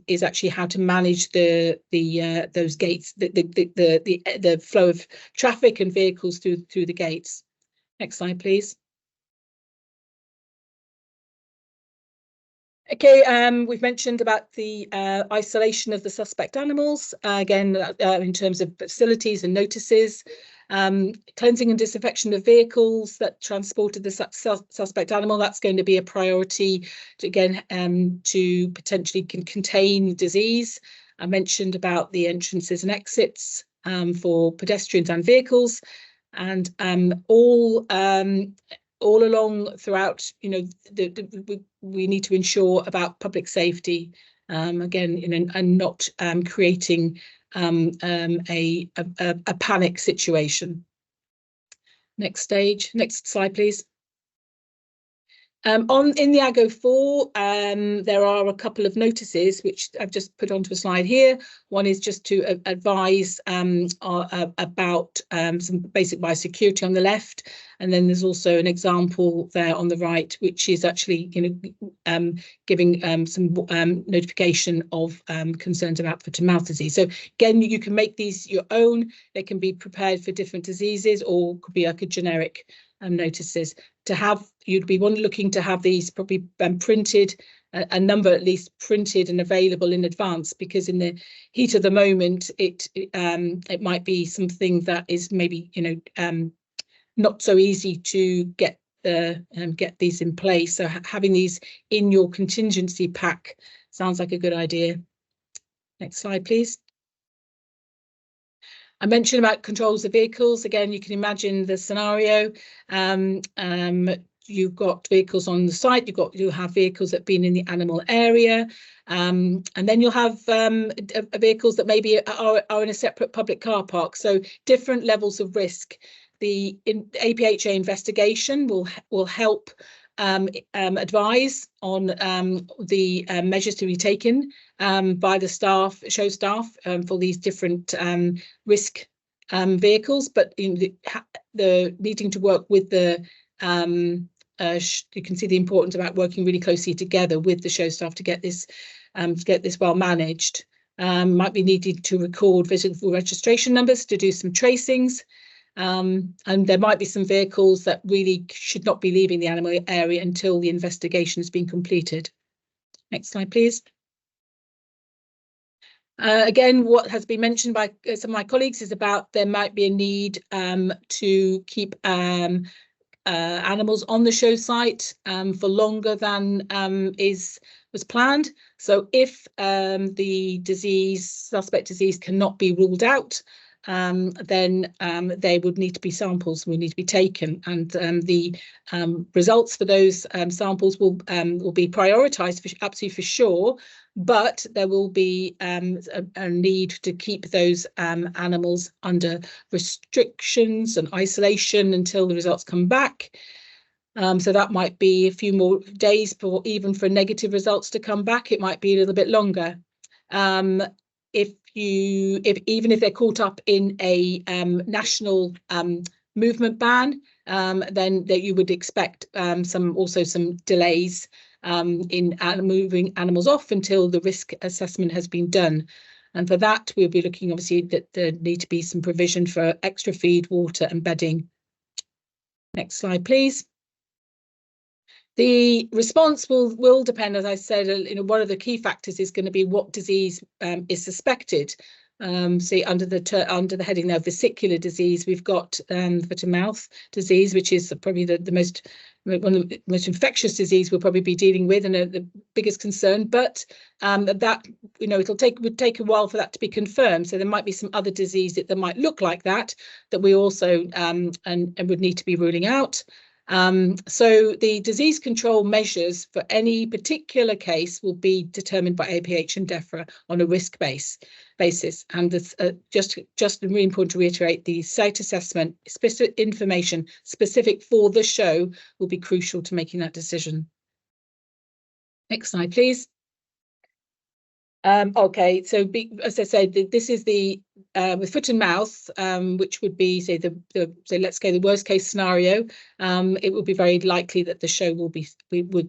Speaker 5: is actually how to manage those gates, the flow of traffic and vehicles through the gates. Next slide, please. Okay, we've mentioned about the isolation of the suspect animals, again, in terms of facilities and notices, cleansing and disinfection of vehicles that transported the suspect animal. That's going to be a priority to, again, to potentially contain disease. I mentioned about the entrances and exits for pedestrians and vehicles, and all along throughout, you know, we need to ensure about public safety, again, you know, and not creating a panic situation. Next slide, please. In the AGO 4, there are a couple of notices which I've just put onto a slide here. One is just to advise about some basic biosecurity on the left, and then there's also an example there on the right, which is actually, you know, giving some notification of concerns about foot-and-mouth disease. So again, you can make these your own. They can be prepared for different diseases, or could be like a generic notices. To have, you'd be looking to have these probably printed, a number at least printed and available in advance, because in the heat of the moment, it might be something that is maybe, you know, not so easy to get these in place. So having these in your contingency pack sounds like a good idea. Next slide, please. I mentioned about controls of vehicles. Again, you can imagine the scenario. You've got vehicles on the site. You'll have vehicles that have been in the animal area, and then you'll have vehicles that maybe are in a separate public car park. So different levels of risk. The APHA investigation will help advise on the measures to be taken by the show staff for these different risk vehicles, but in the needing to work with the you can see the importance about working really closely together with the show staff to get this well managed. Might be needed to record vehicle registration numbers to do some tracings. And there might be some vehicles that really should not be leaving the animal area until the investigation has been completed. Next slide, please. Again, what has been mentioned by some of my colleagues is about there might be a need to keep animals on the show site for longer than was planned. So if the suspect disease cannot be ruled out, then they would need to be samples would need to be taken, and the results for those samples will be prioritised absolutely for sure, but there will be a need to keep those animals under restrictions and isolation until the results come back. So that might be a few more days even for negative results to come back. It might be a little bit longer. Even if they're caught up in a national movement ban, then that you would expect some delays in moving animals off until the risk assessment has been done. And for that, we'll be looking, obviously, that there need to be some provision for extra feed, water and bedding. Next slide, please. The response will depend, as I said, one of the key factors is going to be what disease is suspected. See, under the heading of vesicular disease, we've got foot-and-mouth disease, which is probably one of the most infectious disease we'll probably be dealing with, and the biggest concern. But that would take a while for that to be confirmed. So there might be some other disease that might look like that we also and would need to be ruling out. So the disease control measures for any particular case will be determined by APH and DEFRA on a risk basis. And this, just really important to reiterate, the site assessment, specific information specific for the show will be crucial to making that decision. Next slide, please. Okay, so as I said, this is the with foot and mouth, which would be say so let's go the worst case scenario. It would be very likely that the show would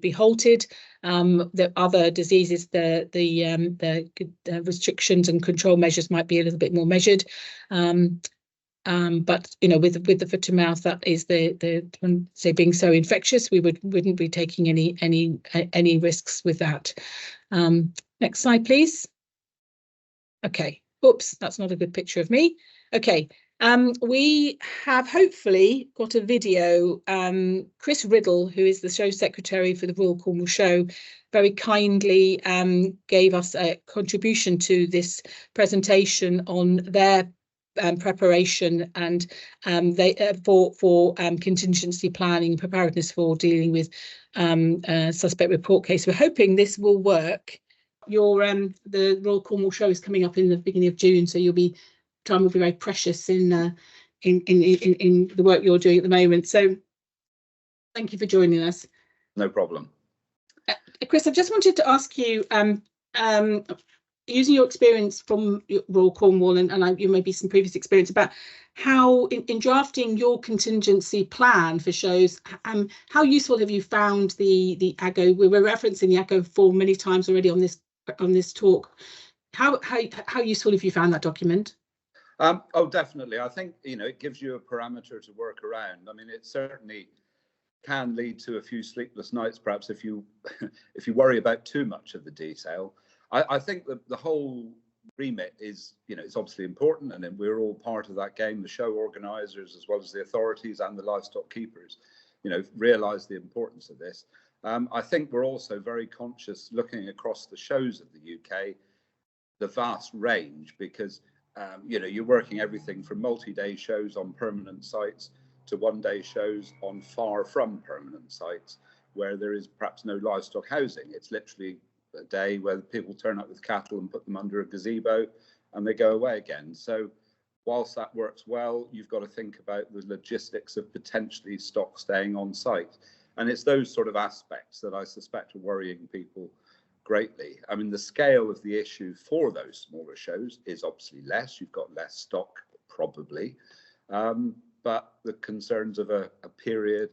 Speaker 5: be halted. The other diseases, the restrictions and control measures might be a little bit more measured. But you know, with the foot and mouth, that is the say being so infectious, we wouldn't be taking any risks with that. Next slide, please. Okay. Oops, that's not a good picture of me. Okay. We have hopefully got a video. Chris Riddle, who is the show secretary for the Royal Cornwall Show, very kindly gave us a contribution to this presentation on their preparation and for contingency planning, preparedness for dealing with a suspect report case. We're hoping this will work. The Royal Cornwall Show is coming up in the beginning of June, so time will be very precious in the work you're doing at the moment. So thank you for joining us.
Speaker 6: No problem.
Speaker 5: Chris, I just wanted to ask you, using your experience from Royal Cornwall and you maybe some previous experience about how in drafting your contingency plan for shows, how useful have you found the AGO? We were referencing the AGO form many times already on this talk. How useful have you found that document?
Speaker 6: Oh, definitely. I think, you know, it gives you a parameter to work around. I mean, it certainly can lead to a few sleepless nights, perhaps, if you worry about too much of the detail. I think that the whole remit is, you know, it's obviously important, and we're all part of that game. The show organisers, as well as the authorities and the livestock keepers, you know, realise the importance of this. I think we're also very conscious, looking across the shows of the UK, the vast range, because you know, you're working everything from multi-day shows on permanent sites to one-day shows on far from permanent sites where there is perhaps no livestock housing. It's literally a day where people turn up with cattle and put them under a gazebo and they go away again. So whilst that works well, you've got to think about the logistics of potentially stock staying on site. And it's those sort of aspects that I suspect are worrying people greatly. I mean, the scale of the issue for those smaller shows is obviously less. You've got less stock, probably. But the concerns of a period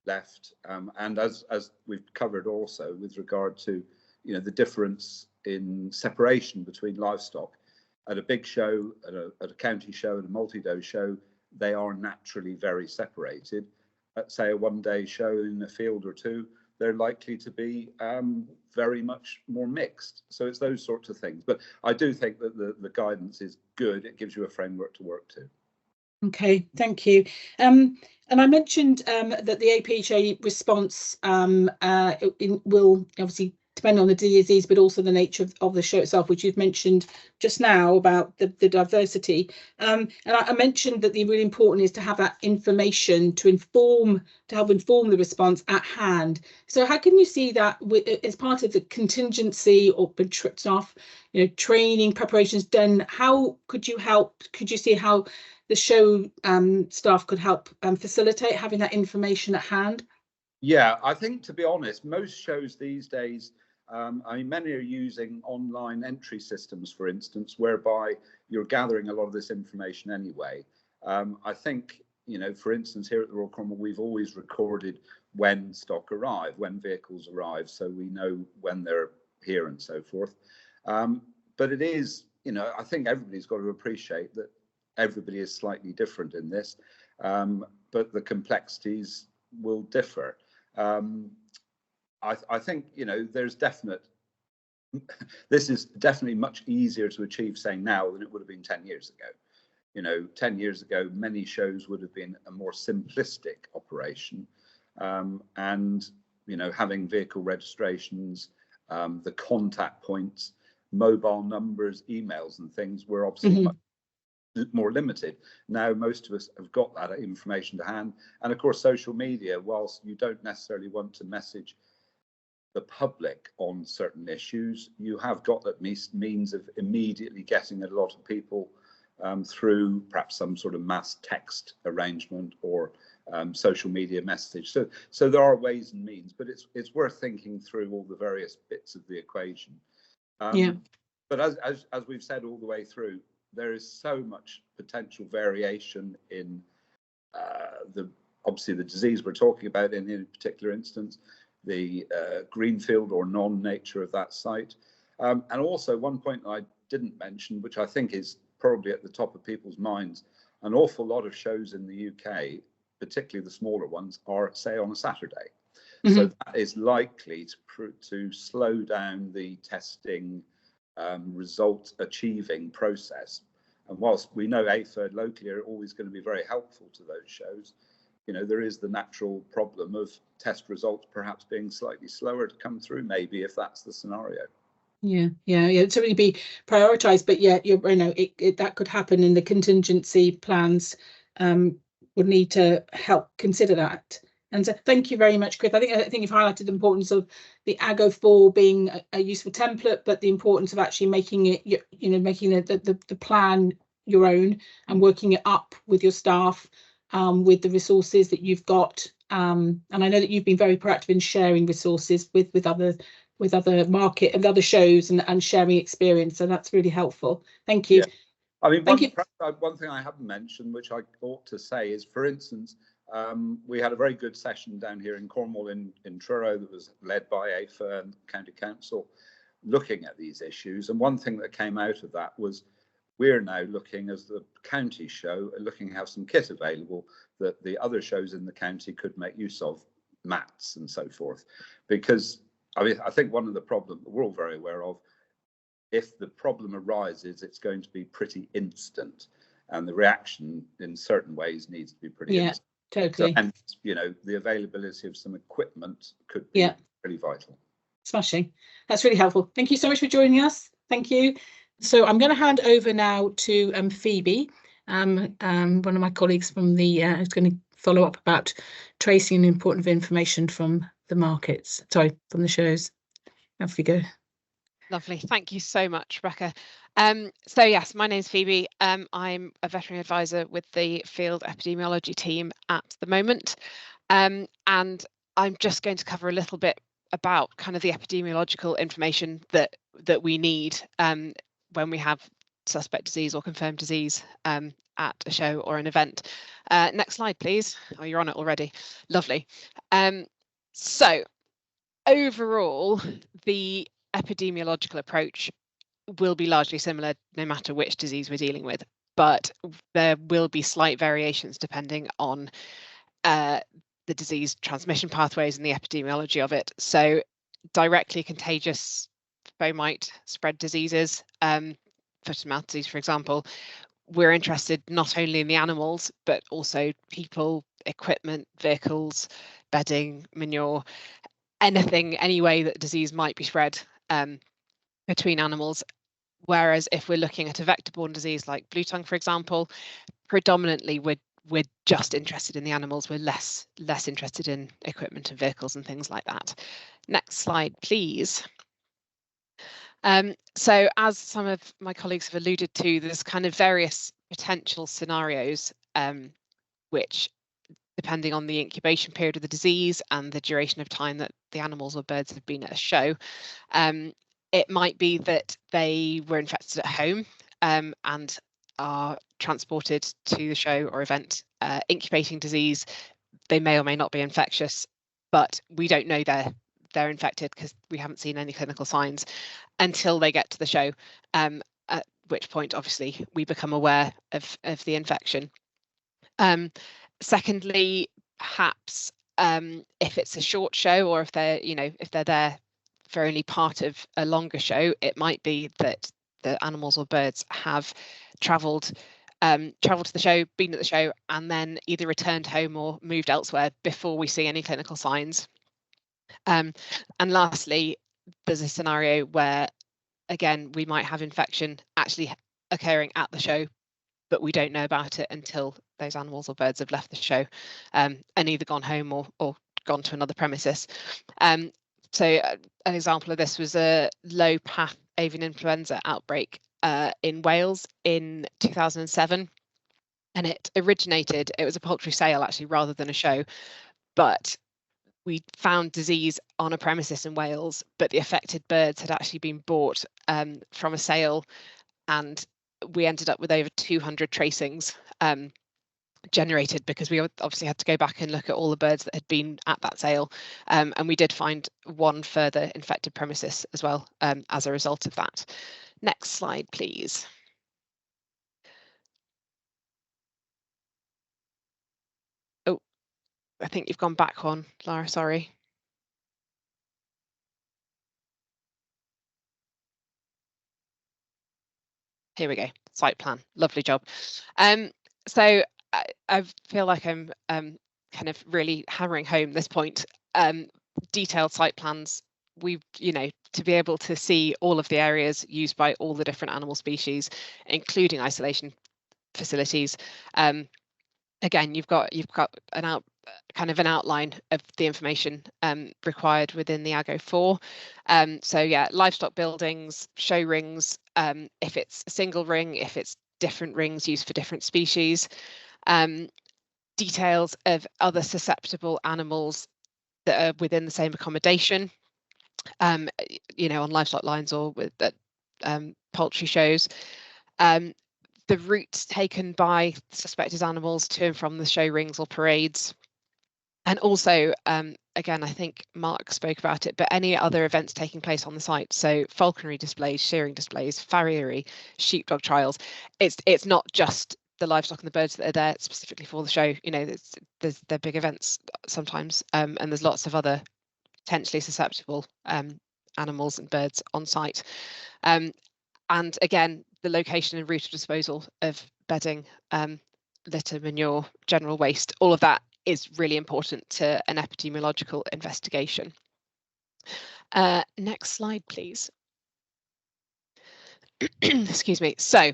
Speaker 6: left, and as we've covered also with regard to, you know, the difference in separation between livestock at a big show, at a county show, and a multi-day show, they are naturally very separated. At, say, a one-day show in a field or two, they're likely to be very much more mixed. So it's those sorts of things. But I do think that the guidance is good. It gives you a framework to work to. Okay, thank you. And I mentioned that the APHA response will obviously depend on the disease, but also the nature of the show itself, which you've mentioned just now about the diversity. And I mentioned that the really important is to have that information to help inform the response at hand. So how can you see that as part of the contingency or staff, you know, training preparations done? How could you help? Could you see how the show staff could help facilitate having that information at hand? Yeah, I think, to be honest, most shows these days, I mean, many are using online entry systems, for instance, whereby you're gathering a lot of this information anyway. I think, you know, for instance, here at the Royal Cornwall, we've always recorded when stock arrive, when vehicles arrive, so we know when they're here and so forth. But it is, you know, I think everybody's got to appreciate that everybody is slightly different in this, but the complexities will differ. I think, you know, this is definitely much easier to achieve, say, now than it would have been 10 years ago. You know, 10 years ago, many shows would have been a more simplistic operation. And, you know, having vehicle registrations, the contact points, mobile numbers, emails and things were obviously much more limited. Now most of us have got that information to hand, and of course social media, whilst you don't necessarily want to message the public on certain issues, you have got that means of immediately getting a lot of people through perhaps some sort of mass text arrangement or social media message. So there are ways and means, but it's worth thinking through all the various bits of the equation. But as we've said all the way through, there is so much potential variation in obviously the disease we're talking about in a particular instance, the greenfield or non-nature of that site. And also one point I didn't mention, which I think is probably at the top of people's minds, an awful lot of shows in the UK, particularly the smaller ones, are, say, on a Saturday. So that is likely to slow down the testing result achieving process. And whilst we know AFERD locally are always going to be very helpful to those shows, you know, there is the natural problem of test results perhaps being slightly slower to come through, maybe, if that's the scenario.
Speaker 5: Yeah, to really be prioritised, but yeah, you know, that could happen, and the contingency plans would need to help consider that. And so thank you very much, Chris. I think you've highlighted the importance of the AGO4 being a useful template, but the importance of actually making it, you know, making the plan your own and working it up with your staff, with the resources that you've got. And I know that you've been very proactive in sharing resources with other market and other shows and sharing experience. So that's really helpful. Thank you.
Speaker 6: Yeah. I mean, one thing I haven't mentioned, which I ought to say, is, for instance, we had a very good session down here in Cornwall in Truro that was led by AFER and County Council, looking at these issues. And one thing that came out of that was we're now looking, as the county show, looking to have some kit available that the other shows in the county could make use of, mats and so forth. Because I mean, I think one of the problems that we're all very aware of, if the problem arises, it's going to be pretty instant, and the reaction in certain ways needs to be pretty instant.
Speaker 5: Totally.
Speaker 6: So, and you know, the availability of some equipment could be really vital.
Speaker 5: Smashing. That's really helpful. Thank you so much for joining us. Thank you. So I'm going to hand over now to Phoebe, one of my colleagues from the is going to follow up about tracing and important information from the markets. Sorry, from the shows. Off we go.
Speaker 7: Lovely. Thank you so much, Rebecca. So yes, my name's Phoebe. I'm a veterinary advisor with the field epidemiology team at the moment. And I'm just going to cover a little bit about kind of the epidemiological information that we need when we have suspect disease or confirmed disease at a show or an event. Next slide, please. Oh, you're on it already. Lovely. So overall, the epidemiological approach will be largely similar no matter which disease we're dealing with, but there will be slight variations depending on the disease transmission pathways and the epidemiology of it. So directly contagious fomite spread diseases, foot and mouth disease, for example, we're interested not only in the animals, but also people, equipment, vehicles, bedding, manure, anything, any way that disease might be spread between animals. Whereas if we're looking at a vector-borne disease like blue tongue, for example, predominantly we're just interested in the animals. We're less interested in equipment and vehicles and things like that. Next slide, please. So as some of my colleagues have alluded to, there's kind of various potential scenarios which, depending on the incubation period of the disease and the duration of time that the animals or birds have been at a show, it might be that they were infected at home and are transported to the show or event, incubating disease. They may or may not be infectious, but we don't know they're infected because we haven't seen any clinical signs until they get to the show, at which point obviously we become aware of the infection. Secondly, perhaps if it's a short show, or if they're there for only part of a longer show, it might be that the animals or birds have travelled to the show, been at the show, and then either returned home or moved elsewhere before we see any clinical signs. And lastly, there's a scenario where, again, we might have infection actually occurring at the show, but we don't know about it until those animals or birds have left the show and either gone home or gone to another premises. So an example of this was a low path avian influenza outbreak in Wales in 2007. and it was a poultry sale actually rather than a show, but we found disease on a premises in Wales, but the affected birds had actually been bought from a sale, and we ended up with over 200 tracings generated, because we obviously had to go back and look at all the birds that had been at that sale, and we did find one further infected premises as well as a result of that. Next slide, please. Oh, I think you've gone back one, Lara, sorry. Here we go, site plan, lovely job. So I feel like I'm kind of really hammering home this point. Detailed site plans, to be able to see all of the areas used by all the different animal species, including isolation facilities. Again, you've got an outline of the information required within the AGO 4. So yeah, livestock buildings, show rings, if it's a single ring, if it's different rings used for different species, details of other susceptible animals that are within the same accommodation, on livestock lines or with poultry shows. The routes taken by suspected animals to and from the show rings or parades. And also, again, I think Mark spoke about it, but any other events taking place on the site. So falconry displays, shearing displays, farriery, sheepdog trials. It's not just the livestock and the birds that are there specifically for the show. They're big events sometimes, and there's lots of other potentially susceptible animals and birds on site. And again, the location and route of disposal of bedding, litter, manure, general waste, all of that is really important to an epidemiological investigation. Next slide, please. Excuse me. So,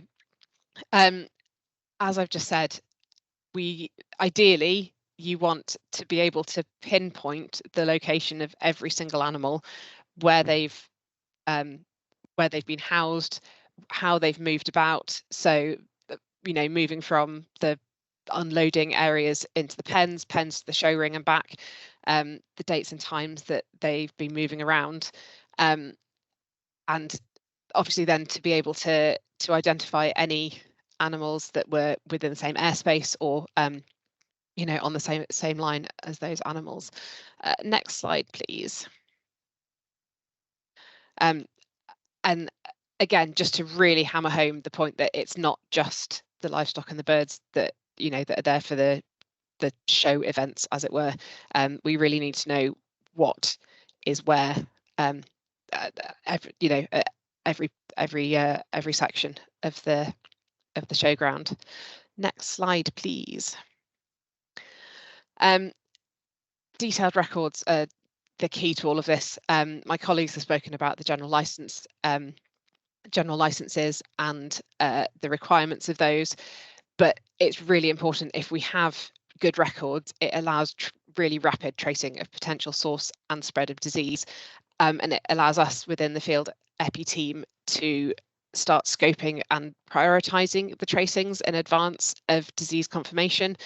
Speaker 7: as I've just said, ideally you want to be able to pinpoint the location of every single animal, where they've been housed, how they've moved about. So, moving from the unloading areas into the pens to the show ring and back, the dates and times that they've been moving around, and obviously then to be able to identify any animals that were within the same airspace or on the same line as those animals. Next slide, please. And again, just to really hammer home the point that it's not just the livestock and the birds that that are there for the show events, as it were. We really need to know what is where, every section of the showground. Next slide, please. Detailed records are the key to all of this. My colleagues have spoken about the general licenses and the requirements of those, but it's really important. If we have good records, it allows really rapid tracing of potential source and spread of disease, and it allows us within the field epi team to start scoping and prioritizing the tracings in advance of disease confirmation,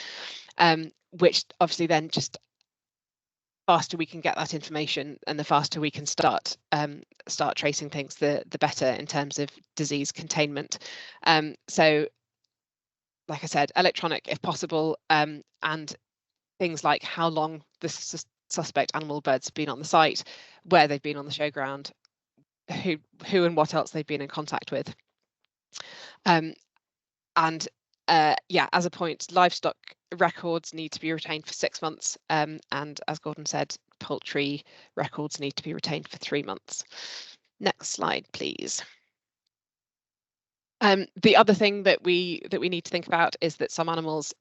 Speaker 7: which obviously then just faster we can get that information and the faster we can start tracing things, the better in terms of disease containment. So like I said, electronic if possible, and things like how long the suspect animal birds have been on the site, where they've been on the showground, who and what else they've been in contact with. Yeah, as a point, livestock records need to be retained for 6 months, and as Gordon said, poultry records need to be retained for 3 months. Next slide, please. The other thing that we need to think about is that some animals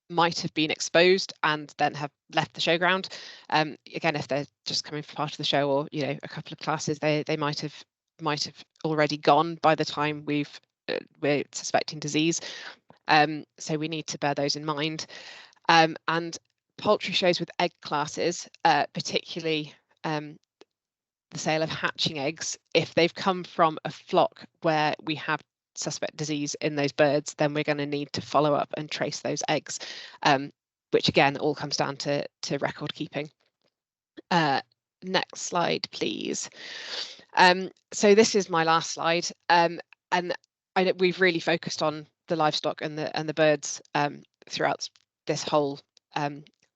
Speaker 7: might have been exposed and then have left the showground. Again, if they're just coming for part of the show or a couple of classes, they might have already gone by the time we're suspecting disease. So we need to bear those in mind. And poultry shows with egg classes, particularly the sale of hatching eggs, if they've come from a flock where we have suspect disease in those birds, then we're going to need to follow up and trace those eggs, which again all comes down to record keeping. Next slide, please. So this is my last slide, and we've really focused on the livestock and the birds throughout this whole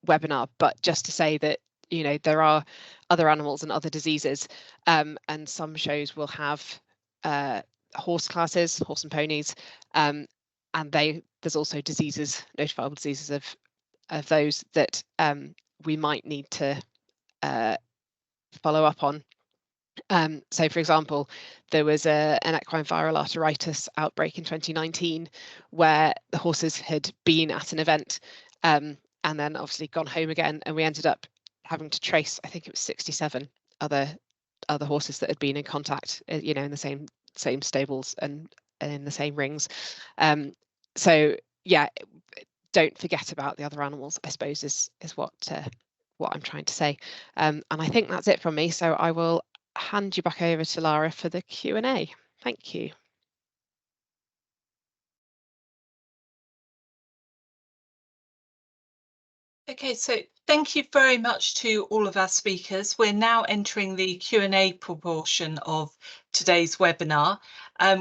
Speaker 7: webinar, but just to say that, you know, there are other animals and other diseases, and some shows will have horse classes, horse and ponies, and there's also diseases, notifiable diseases of those that we might need to follow up on. So, for example, there was an equine viral arteritis outbreak in 2019 where the horses had been at an event and then obviously gone home again, and we ended up having to trace, I think it was 67 other horses that had been in contact, you know, in the same stables and in the same rings. So yeah, don't forget about the other animals, I suppose, is what I'm trying to say. And I think that's it from me. So I will hand you back over to Lara for the Q&A. Thank you.
Speaker 1: Okay, so thank you very much to all of our speakers. We're now entering the Q&A proportion of today's webinar.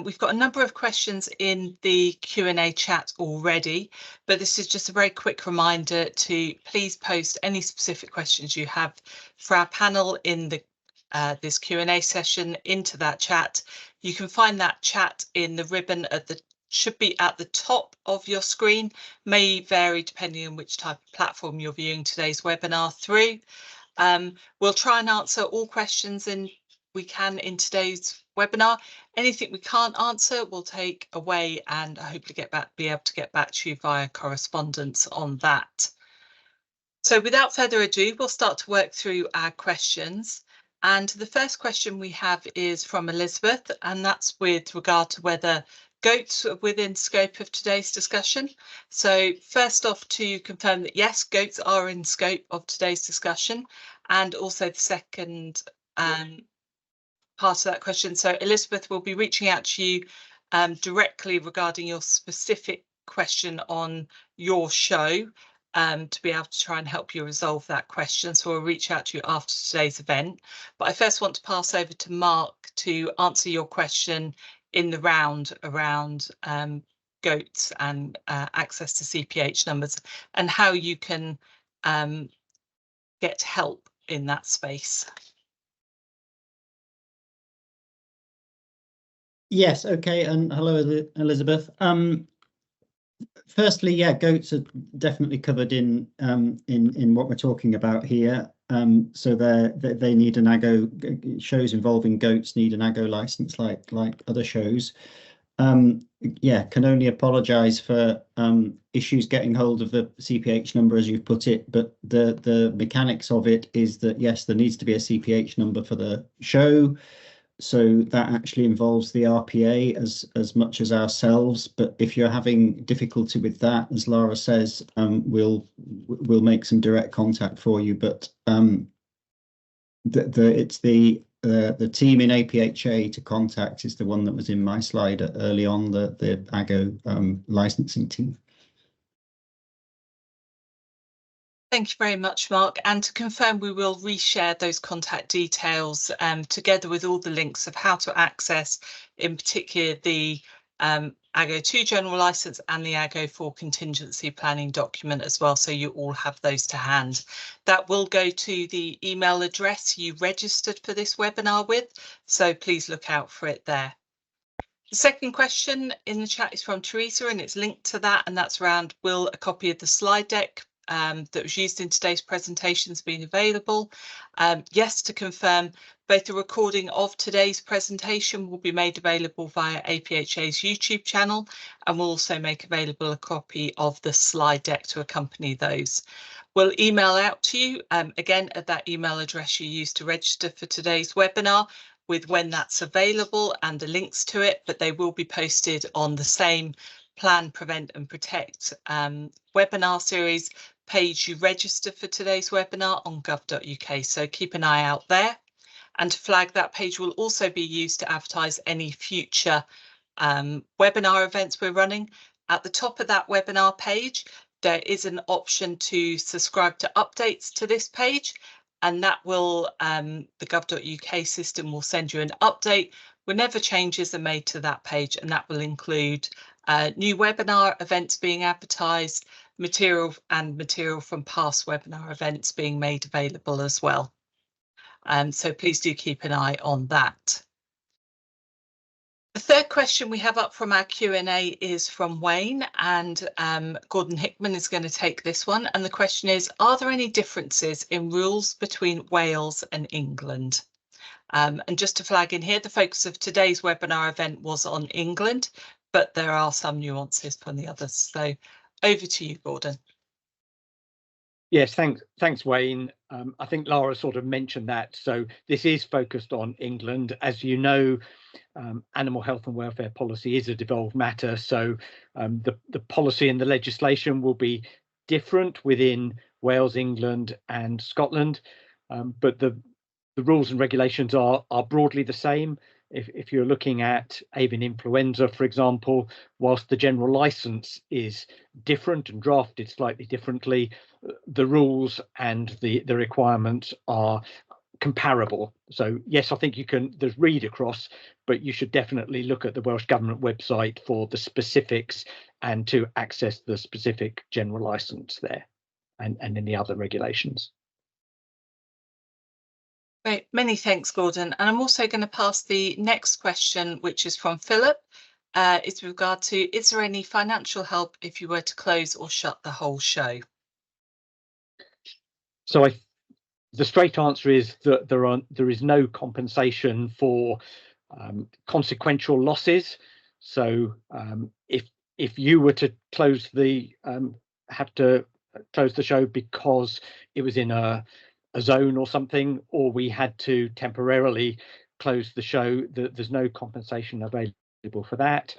Speaker 1: We've got a number of questions in the Q&A chat already, but this is just a very quick reminder to please post any specific questions you have for our panel in the this Q&A session into that chat. You can find that chat in the ribbon should be at the top of your screen, may vary depending on which type of platform you're viewing today's webinar through. We'll try and answer all questions we can in today's webinar. Anything we can't answer, we'll take away and hopefully be able to get back to you via correspondence on that. So without further ado, we'll start to work through our questions. And the first question we have is from Elizabeth, and that's with regard to whether goats are within scope of today's discussion. So first off, to confirm that yes, goats are in scope of today's discussion, and also the second part of that question. So Elizabeth will be reaching out to you directly regarding your specific question on your show to be able to try and help you resolve that question. So we'll reach out to you after today's event. But I first want to pass over to Mark to answer your question in the round around goats and access to CPH numbers and how you can get help in that space.
Speaker 2: Yes, okay, and hello, Elizabeth. Firstly, yeah, goats are definitely covered in what we're talking about here. So they need an AGO. Shows involving goats need an AGO license like other shows. Yeah, can only apologise for issues getting hold of the CPH number, as you've put it, but the mechanics of it is that yes, there needs to be a CPH number for the show. So that actually involves the RPA as much as ourselves. But if you're having difficulty with that, as Lara says, we'll make some direct contact for you. But it's the team in APHA to contact is the one that was in my slide early on, the AGO licensing team.
Speaker 1: Thank you very much, Mark. And to confirm, we will reshare those contact details together with all the links of how to access, in particular, the AGO 2 general license and the AGO 4 contingency planning document as well, so you all have those to hand. That will go to the email address you registered for this webinar with, so please look out for it there. The second question in the chat is from Teresa, and it's linked to that, and that's around, will a copy of the slide deck that was used in today's presentation has been available? Yes, to confirm, both the recording of today's presentation will be made available via APHA's YouTube channel, and we'll also make available a copy of the slide deck to accompany those. We'll email out to you again at that email address you used to register for today's webinar with when that's available and the links to it, but they will be posted on the same Plan, Prevent and Protect webinar series page you register for today's webinar on gov.uk, so keep an eye out there. And to flag, that page will also be used to advertise any future webinar events we're running. At the top of that webinar page, there is an option to subscribe to updates to this page, and that will, the gov.uk system will send you an update whenever changes are made to that page, and that will include new webinar events being advertised, material from past webinar events being made available as well. So please do keep an eye on that. The third question we have up from our Q&A is from Wayne, and Gordon Hickman is going to take this one. And the question is, are there any differences in rules between Wales and England? And just to flag in here, the focus of today's webinar event was on England, but there are some nuances from the others. So over to you, Gordon.
Speaker 3: Yes, thanks, Wayne. I think Lara sort of mentioned that. So this is focused on England. As you know, animal health and welfare policy is a devolved matter. So the policy and the legislation will be different within Wales, England and Scotland. But the rules and regulations are broadly the same. If you're looking at avian influenza, for example, whilst the general licence is different and drafted slightly differently, the rules and the requirements are comparable. So yes, I think there's read across, but you should definitely look at the Welsh Government website for the specifics and to access the specific general licence there and any other regulations.
Speaker 1: Great, many thanks, Gordon. And I'm also going to pass the next question, which is from Philip. It's with regard to, is there any financial help if you were to close or shut the whole show?
Speaker 3: So the straight answer is that there is no compensation for consequential losses. So if you were to have to close the show because it was in a zone or something, or we had to temporarily close the show, there's no compensation available for that.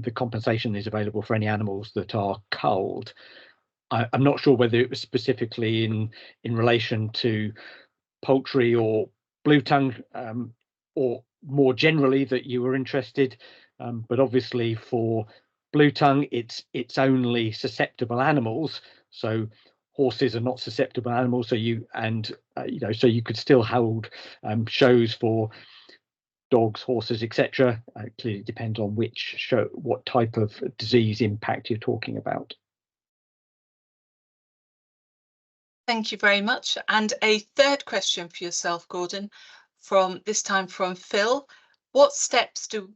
Speaker 3: The compensation is available for any animals that are culled. I'm not sure whether it was specifically in relation to poultry or blue tongue, or more generally that you were interested, but obviously for blue tongue it's only susceptible animals. So horses are not susceptible animals, so you could still hold shows for dogs, horses, etc. Clearly depends on which show, what type of disease impact you're talking about.
Speaker 1: Thank you very much. And a third question for yourself, Gordon, this time from Phil. What steps do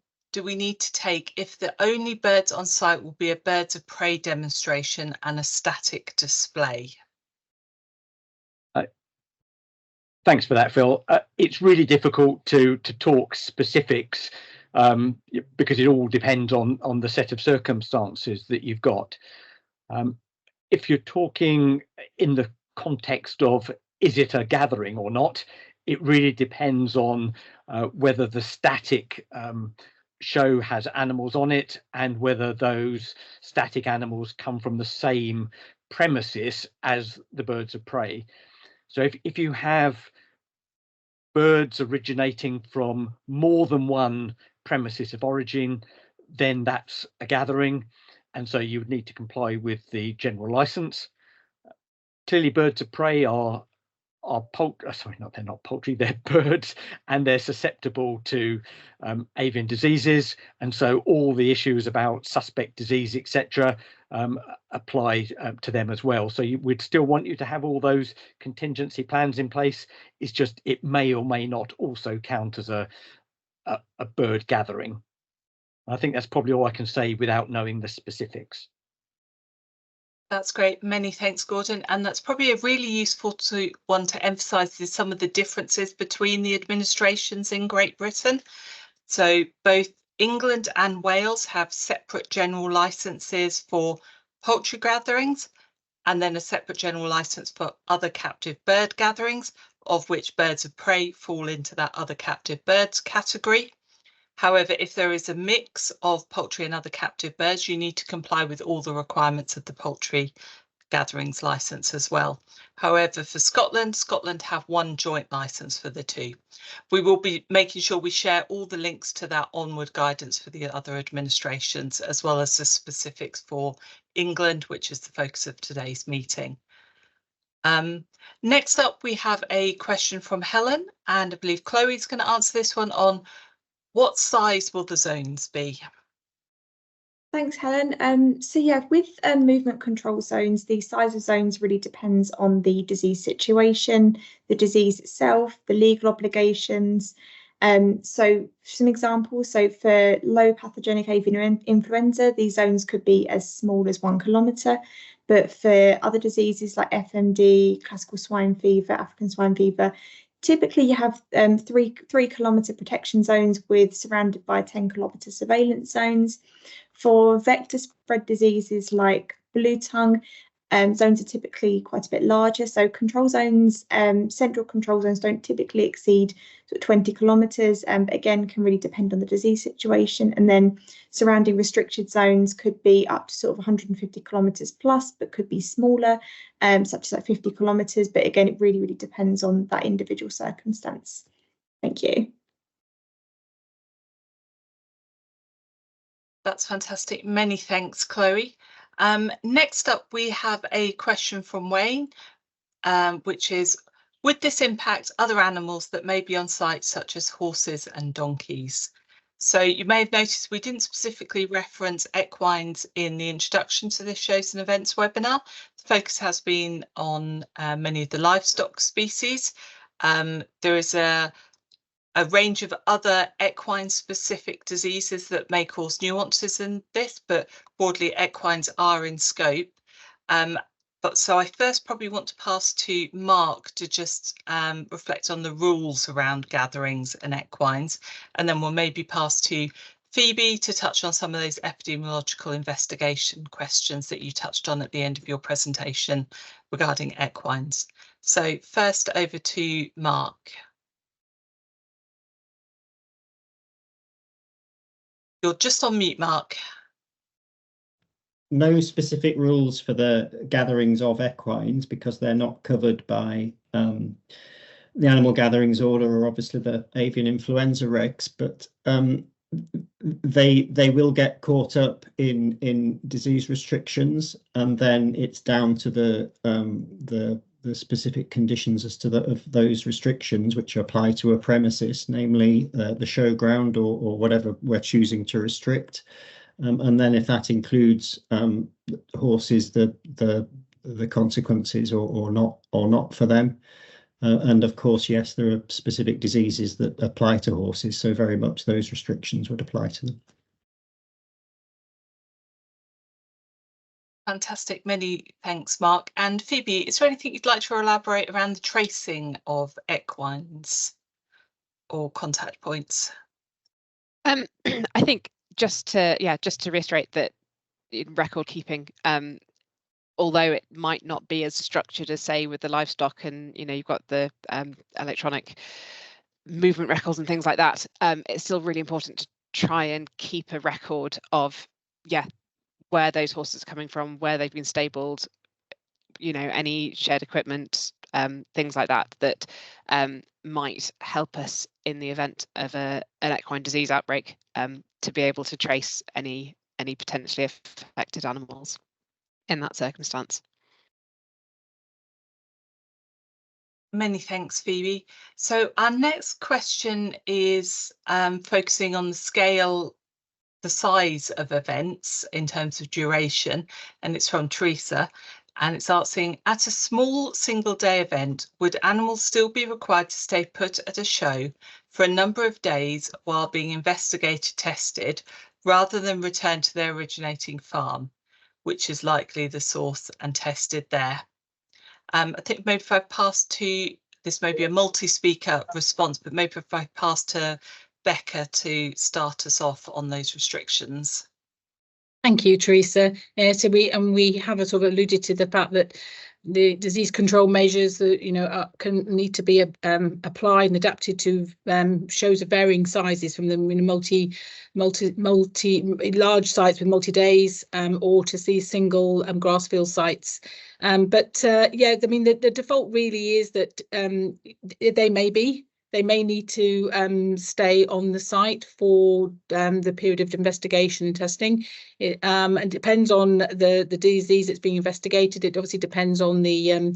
Speaker 1: we need to take if the only birds on site will be a birds of prey demonstration and a static display?
Speaker 3: Thanks for that, Phil. It's really difficult to talk specifics because it all depends on the set of circumstances that you've got. If you're talking in the context of is it a gathering or not, it really depends on whether the static show has animals on it and whether those static animals come from the same premises as the birds of prey. So if you have birds originating from more than one premises of origin, then that's a gathering, and so you would need to comply with the general license. Clearly birds of prey they're not poultry, they're birds, and they're susceptible to avian diseases, and so all the issues about suspect disease, etc., apply to them as well. So we'd still want you to have all those contingency plans in place. It's just it may or may not also count as a bird gathering. I think that's probably all I can say without knowing the specifics.
Speaker 1: That's great. Many thanks, Gordon. And that's probably a really useful one to emphasise is some of the differences between the administrations in Great Britain. So both England and Wales have separate general licences for poultry gatherings, and then a separate general licence for other captive bird gatherings, of which birds of prey fall into that other captive birds category. However, if there is a mix of poultry and other captive birds, you need to comply with all the requirements of the poultry gatherings licence as well. However, for Scotland have one joint licence for the two. We will be making sure we share all the links to that onward guidance for the other administrations, as well as the specifics for England, which is the focus of today's meeting. Next up, we have a question from Helen, and I believe Chloe's going to answer this one on what size will the zones be?
Speaker 4: Thanks, Helen. So yeah, with movement control zones, the size of zones really depends on the disease situation, the disease itself, the legal obligations. So some examples, so for low pathogenic avian influenza, these zones could be as small as 1 kilometre, but for other diseases like FMD, classical swine fever, African swine fever, typically you have 3 kilometre protection zones with surrounded by 10 kilometre surveillance zones. For vector spread diseases like blue tongue, zones are typically quite a bit larger. So control zones, central control zones don't typically exceed sort of 20 kilometres, but again, can really depend on the disease situation. And then surrounding restricted zones could be up to sort of 150 kilometres plus, but could be smaller, such as like 50 kilometres. But again, it really, really depends on that individual circumstance. Thank you.
Speaker 1: That's fantastic. Many thanks, Chloe. Next up, we have a question from Wayne, which is, would this impact other animals that may be on site, such as horses and donkeys? So you may have noticed we didn't specifically reference equines in the introduction to this shows and events webinar. The focus has been on many of the livestock species. There is a range of other equine specific diseases that may cause nuances in this, but broadly equines are in scope. But so I first probably want to pass to Mark to just reflect on the rules around gatherings and equines, and then we'll maybe pass to Phoebe to touch on some of those epidemiological investigation questions that you touched on at the end of your presentation regarding equines. So first over to Mark. You're just on mute, Mark.
Speaker 2: No specific rules for the gatherings of equines because they're not covered by the Animal Gatherings Order or obviously the avian influenza regs, but they will get caught up in disease restrictions, and then it's down to the specific conditions as to of those restrictions which apply to a premises, namely the showground or whatever we're choosing to restrict. And then if that includes horses, the consequences or not for them. And of course, yes, there are specific diseases that apply to horses, so very much those restrictions would apply to them.
Speaker 1: Fantastic. Many thanks, Mark. And Phoebe, is there anything you'd like to elaborate around the tracing of equines or contact points?
Speaker 7: I think just to reiterate that in record keeping, although it might not be as structured as say with the livestock, and you've got the electronic movement records and things like that, it's still really important to try and keep a record of where those horses are coming from, where they've been stabled, any shared equipment, things like that might help us in the event of an equine disease outbreak, to be able to trace any potentially affected animals in that circumstance.
Speaker 1: Many thanks, Phoebe. So our next question is focusing on the scale, the size of events in terms of duration, and it's from Teresa, and it's asking, at a small single day event, would animals still be required to stay put at a show for a number of days while being investigated, tested, rather than return to their originating farm, which is likely the source, and tested there? I think maybe if I pass to, this may be a multi-speaker response, but maybe if I pass to Becca to start us off on those restrictions.
Speaker 5: Thank you, Teresa. So we have sort of alluded to the fact that the disease control measures that can need to be applied and adapted to shows of varying sizes, from the multi large sites with multi days or to these single grass field sites. But yeah, I mean the default really is that they may need to stay on the site for the period of investigation and testing. And it depends on the disease that's being investigated. It obviously depends on the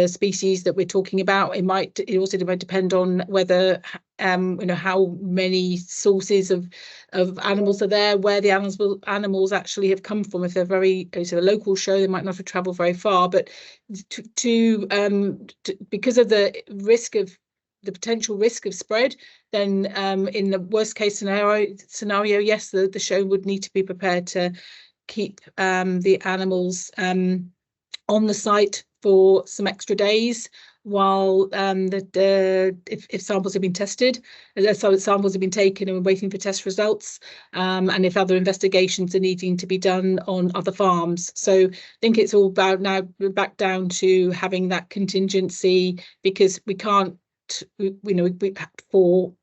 Speaker 5: species that we're talking about. It also might depend on whether how many sources of animals are there, where the animals actually have come from. If they're it's a local show, they might not have travelled very far. But because of the potential risk of spread, then in the worst case scenario, yes, the show would need to be prepared to keep the animals on the site for some extra days while if samples have been tested, so samples have been taken and we're waiting for test results, and if other investigations are needing to be done on other farms. So I think it's all about now back down to having that contingency, because we can't for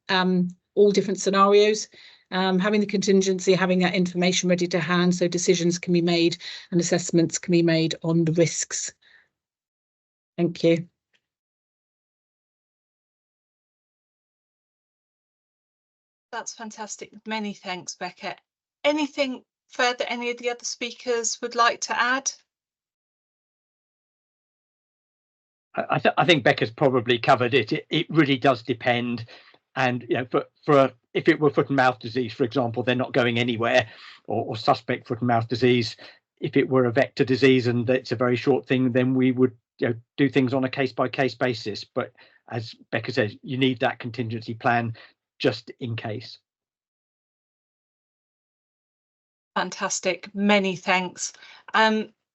Speaker 5: all different scenarios, having the contingency, having that information ready to hand so decisions can be made and assessments can be made on the risks. Thank you.
Speaker 1: That's fantastic. Many thanks, Becca. Anything further any of the other speakers would like to add?
Speaker 3: I think Becca's probably covered it. It really does depend, and for if it were foot and mouth disease, for example, they're not going anywhere, or suspect foot and mouth disease. If it were a vector disease and it's a very short thing, then we would do things on a case-by-case basis. But as Becca says, you need that contingency plan just in case.
Speaker 1: Fantastic. Many thanks.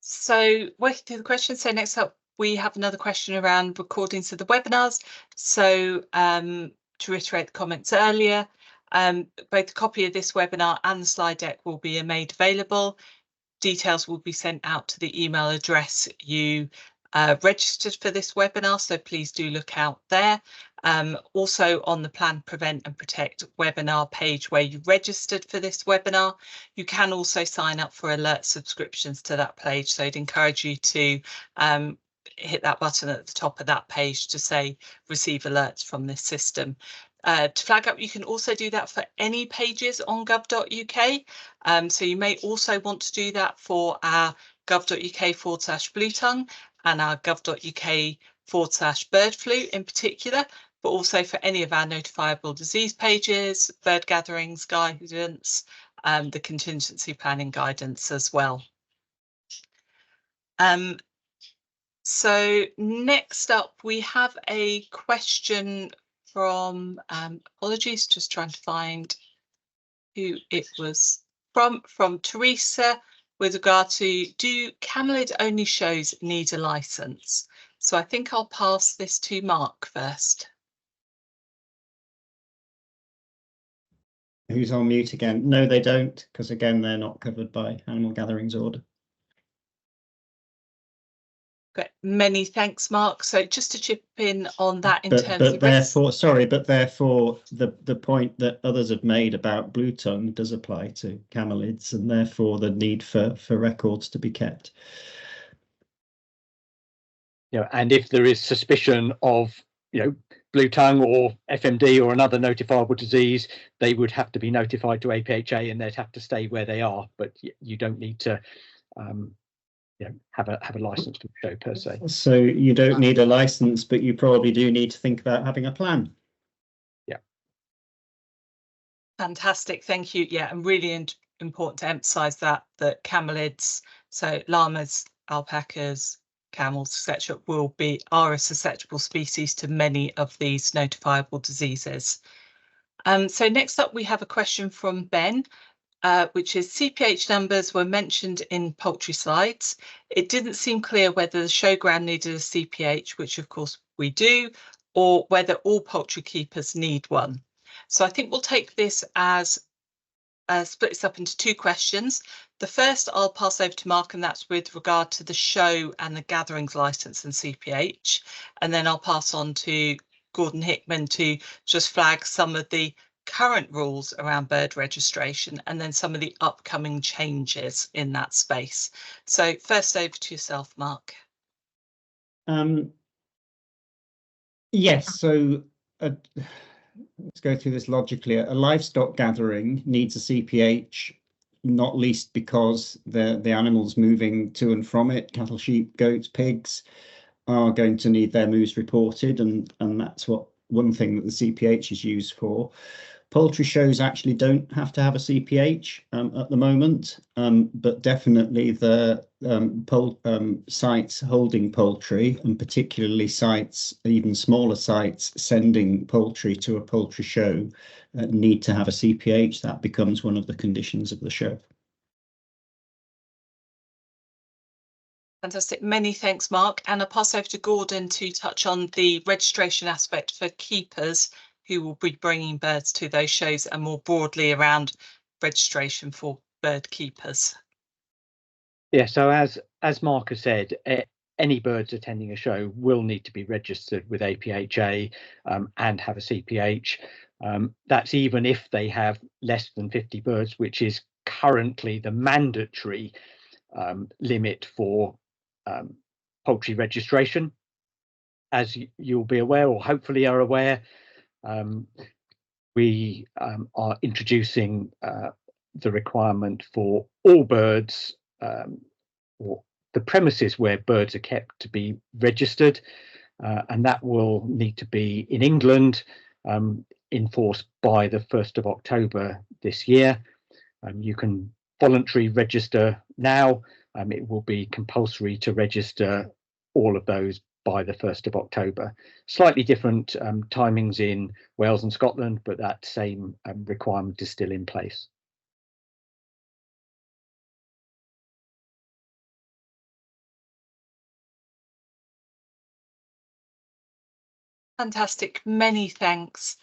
Speaker 1: So working through the questions. So next up, we have another question around recordings of the webinars. So to reiterate the comments earlier, both a copy of this webinar and the slide deck will be made available. Details will be sent out to the email address you registered for this webinar, so please do look out there. Also on the Plan, Prevent and Protect webinar page where you registered for this webinar, you can also sign up for alert subscriptions to that page. So I'd encourage you to hit that button at the top of that page to say receive alerts from this system. To flag up, you can also do that for any pages on gov.uk. So you may also want to do that for our gov.uk/blue tongue and our gov.uk/bird flu in particular, but also for any of our notifiable disease pages, bird gatherings guidance, the contingency planning guidance as well. So next up, we have a question from, apologies, just trying to find who it was from Teresa, with regard to, do camelid only shows need a license? So I think I'll pass this to Mark first.
Speaker 2: Who's on mute again? No, they don't, because again, they're not covered by Animal Gatherings Order.
Speaker 1: Great. Many thanks, Mark. So just to chip in on that,
Speaker 2: But therefore the point that others have made about blue tongue does apply to camelids, and therefore the need for records to be kept.
Speaker 3: And if there is suspicion of blue tongue or FMD or another notifiable disease, they would have to be notified to APHA and they'd have to stay where they are. But you don't need to have a license to show per se.
Speaker 2: So you don't need a license, but you probably do need to think about having a plan.
Speaker 3: Yeah.
Speaker 1: Fantastic, thank you. Yeah, and really important to emphasize that camelids, so llamas, alpacas, camels, etc., are a susceptible species to many of these notifiable diseases. So next up, we have a question from Ben. Which is, CPH numbers were mentioned in poultry slides. It didn't seem clear whether the showground needed a CPH, which of course we do, or whether all poultry keepers need one. So I think we'll take this as split this up into 2 questions. The first I'll pass over to Mark, and that's with regard to the show and the gatherings licence and CPH. And then I'll pass on to Gordon Hickman to just flag some of the current rules around bird registration and then some of the upcoming changes in that space. So first over to yourself, Mark.
Speaker 2: Yes, so let's go through this logically. A livestock gathering needs a CPH, not least because the animals moving to and from it, cattle, sheep, goats, pigs, are going to need their moves reported, and that's what one thing that the CPH is used for. Poultry shows actually don't have to have a CPH at the moment, but definitely the sites holding poultry, and particularly sites, even smaller sites sending poultry to a poultry show, need to have a CPH. That becomes one of the conditions of the show.
Speaker 1: Fantastic. Many thanks, Mark. And I'll pass over to Gordon to touch on the registration aspect for keepers who will be bringing birds to those shows, and more broadly around registration for bird keepers.
Speaker 3: Yeah, so as Mark has said, any birds attending a show will need to be registered with APHA and have a CPH. That's even if they have less than 50 birds, which is currently the mandatory limit for poultry registration. As you'll be aware, or hopefully are aware, we are introducing the requirement for all birds or the premises where birds are kept to be registered, and that will need to be in England, enforced by the 1st of October this year. You can voluntarily register now. It will be compulsory to register all of those by the 1st of October. Slightly different timings in Wales and Scotland, but that same requirement is still in place.
Speaker 1: Fantastic. Many thanks.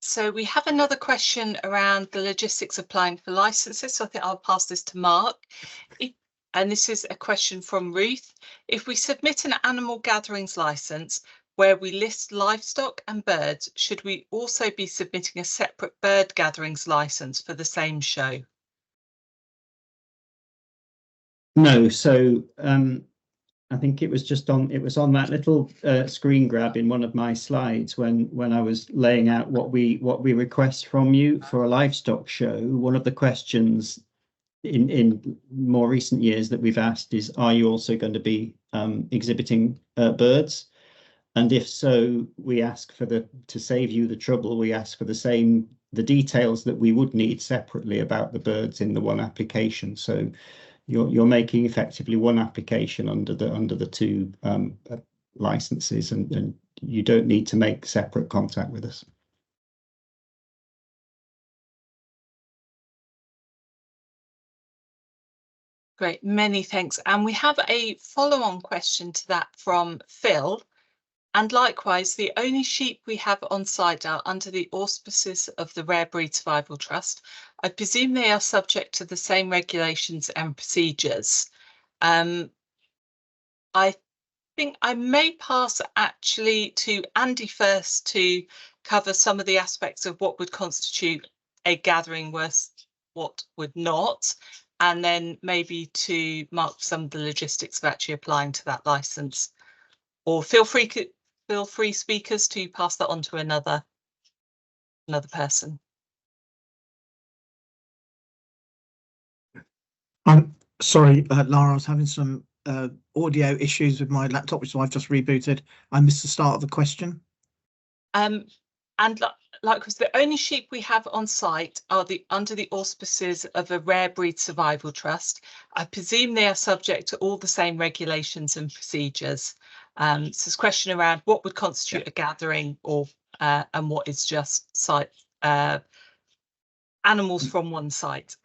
Speaker 1: So we have another question around the logistics of applying for licenses. So I think I'll pass this to Mark. And this is a question from Ruth. If we submit an animal gatherings license where we list livestock and birds, should we also be submitting a separate bird gatherings license for the same show?
Speaker 2: No, so I think it was just on that little screen grab in one of my slides when I was laying out what we request from you for a livestock show. One of the questions in more recent years that we've asked is, are you also going to be exhibiting birds? And if so, we ask to save you the trouble, we ask for the details that we would need separately about the birds in the one application. So you're making effectively one application under the 2 licenses, and you don't need to make separate contact with us.
Speaker 1: Great, many thanks. And we have a follow-on question to that from Phil. And likewise, the only sheep we have on site are under the auspices of the Rare Breed Survival Trust. I presume they are subject to the same regulations and procedures. I think I may pass actually to Andy first to cover some of the aspects of what would constitute a gathering versus what would not, and then maybe to Mark some of the logistics of actually applying to that license. Or feel free speakers to pass that on to another person.
Speaker 8: I'm sorry, Lara, I was having some audio issues with my laptop, so I've just rebooted. I missed the start of the question.
Speaker 1: And likewise, the only sheep we have on site are under the auspices of a Rare Breed Survival Trust. I presume they are subject to all the same regulations and procedures. So it's a question around what would constitute a gathering, or and what is just site animals from one site.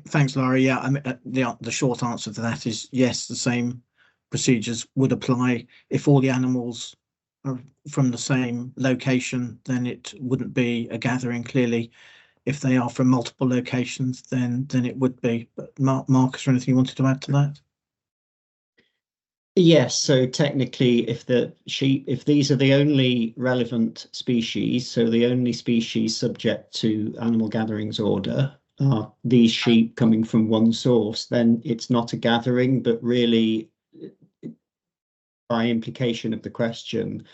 Speaker 8: Thanks, Laura. Yeah, I mean, the short answer to that is yes, the same procedures would apply if all the animals from the same location, then it wouldn't be a gathering. Clearly, if they are from multiple locations, then it would be. But Mark, is there anything you wanted to add to that?
Speaker 2: Yes, so technically, if these are the only relevant species, so the only species subject to animal gatherings order are these sheep coming from one source, then it's not a gathering, but really, by implication of the question,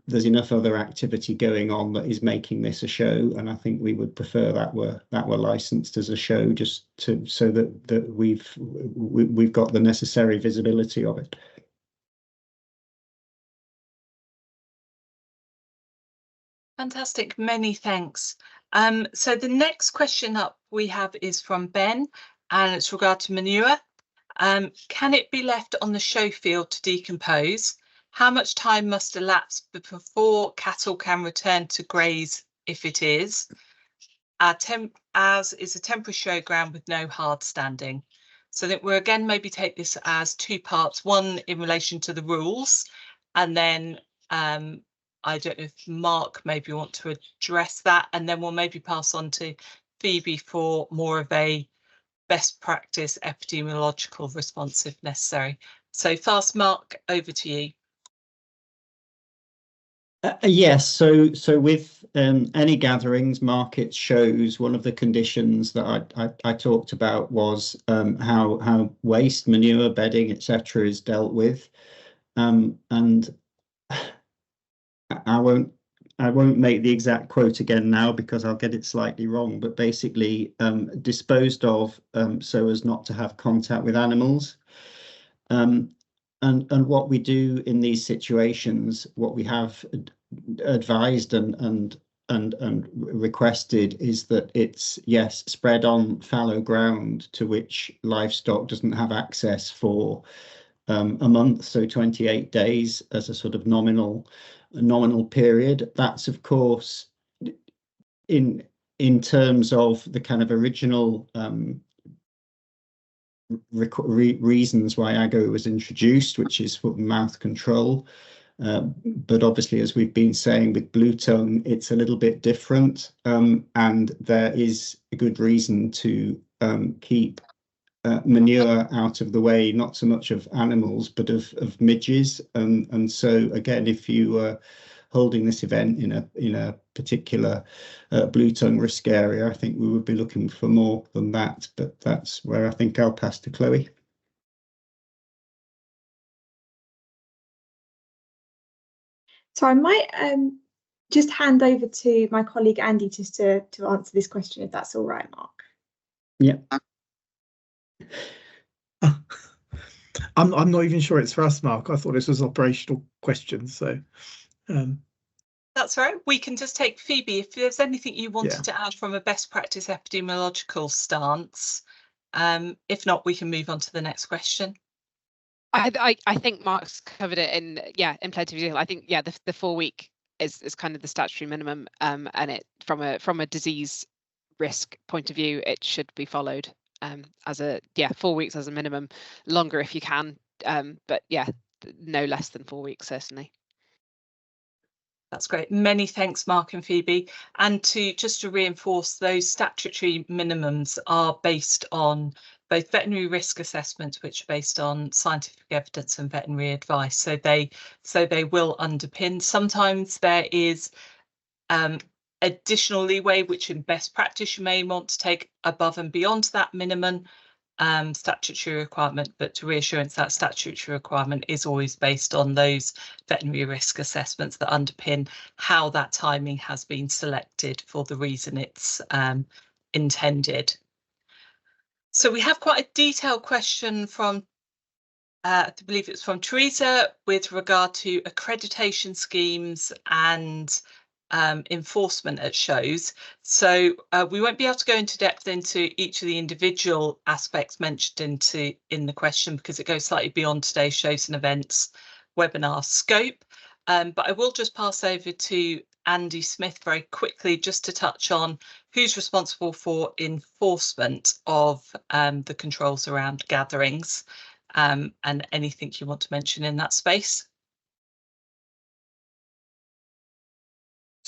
Speaker 2: there's enough other activity going on that is making this a show, and I think we would prefer that were licensed as a show, just so that we've got the necessary visibility of it.
Speaker 1: Fantastic, many thanks. So the next question up we have is from Ben, and it's regard to manure. Can it be left on the show field to decompose? How much time must elapse before cattle can return to graze if it is? As is a temporary showground with no hard standing. So that we'll again maybe take this as two parts, one in relation to the rules, and then I don't know if Mark maybe want to address that, and then we'll maybe pass on to Phoebe for more of a best practice epidemiological response if necessary. So first, Mark, over to you.
Speaker 2: Yes, so with any gatherings, markets, shows, one of the conditions that I talked about was how waste, manure, bedding, etc. is dealt with, and I won't make the exact quote again now because I'll get it slightly wrong, but basically disposed of so as not to have contact with animals. And what we do in these situations, what we have advised and requested is that it's, yes, spread on fallow ground to which livestock doesn't have access for a month, so 28 days as a sort of nominal period. That's of course in terms of the kind of original reasons why AGO was introduced, which is foot and mouth control. But obviously, as we've been saying with bluetongue, it's a little bit different, and there is a good reason to keep manure out of the way, not so much of animals, but of midges. And so again, if you were holding this event in a particular bluetongue risk area, I think we would be looking for more than that. But that's where I think I'll pass to Chloe.
Speaker 4: So I might just hand over to my colleague Andy just to answer this question, if that's all right, Mark.
Speaker 2: Yeah.
Speaker 8: I'm not even sure it's for us, Mark. I thought this was operational questions, so
Speaker 1: that's right. We can just take Phoebe if there's anything you wanted to add from a best practice epidemiological stance. If not, we can move on to the next question.
Speaker 7: I think Mark's covered it in plenty of detail. I think the 4 week is kind of the statutory minimum, and it from a disease risk point of view, it should be followed as 4 weeks as a minimum, longer if you can, but no less than 4 weeks certainly.
Speaker 1: That's great. Many thanks, Mark and Phoebe. And just to reinforce, those statutory minimums are based on both veterinary risk assessments, which are based on scientific evidence and veterinary advice. So they will underpin. Sometimes there is additional leeway, which in best practice you may want to take above and beyond that minimum statutory requirement, but to reassurance, that statutory requirement is always based on those veterinary risk assessments that underpin how that timing has been selected for the reason it's intended. So we have quite a detailed question from, I believe it's from Teresa, with regard to accreditation schemes and enforcement at shows. So we won't be able to go into depth into each of the individual aspects mentioned in the question because it goes slightly beyond today's shows and events webinar scope. But I will just pass over to Andy Smith very quickly just to touch on who's responsible for enforcement of the controls around gatherings and anything you want to mention in that space.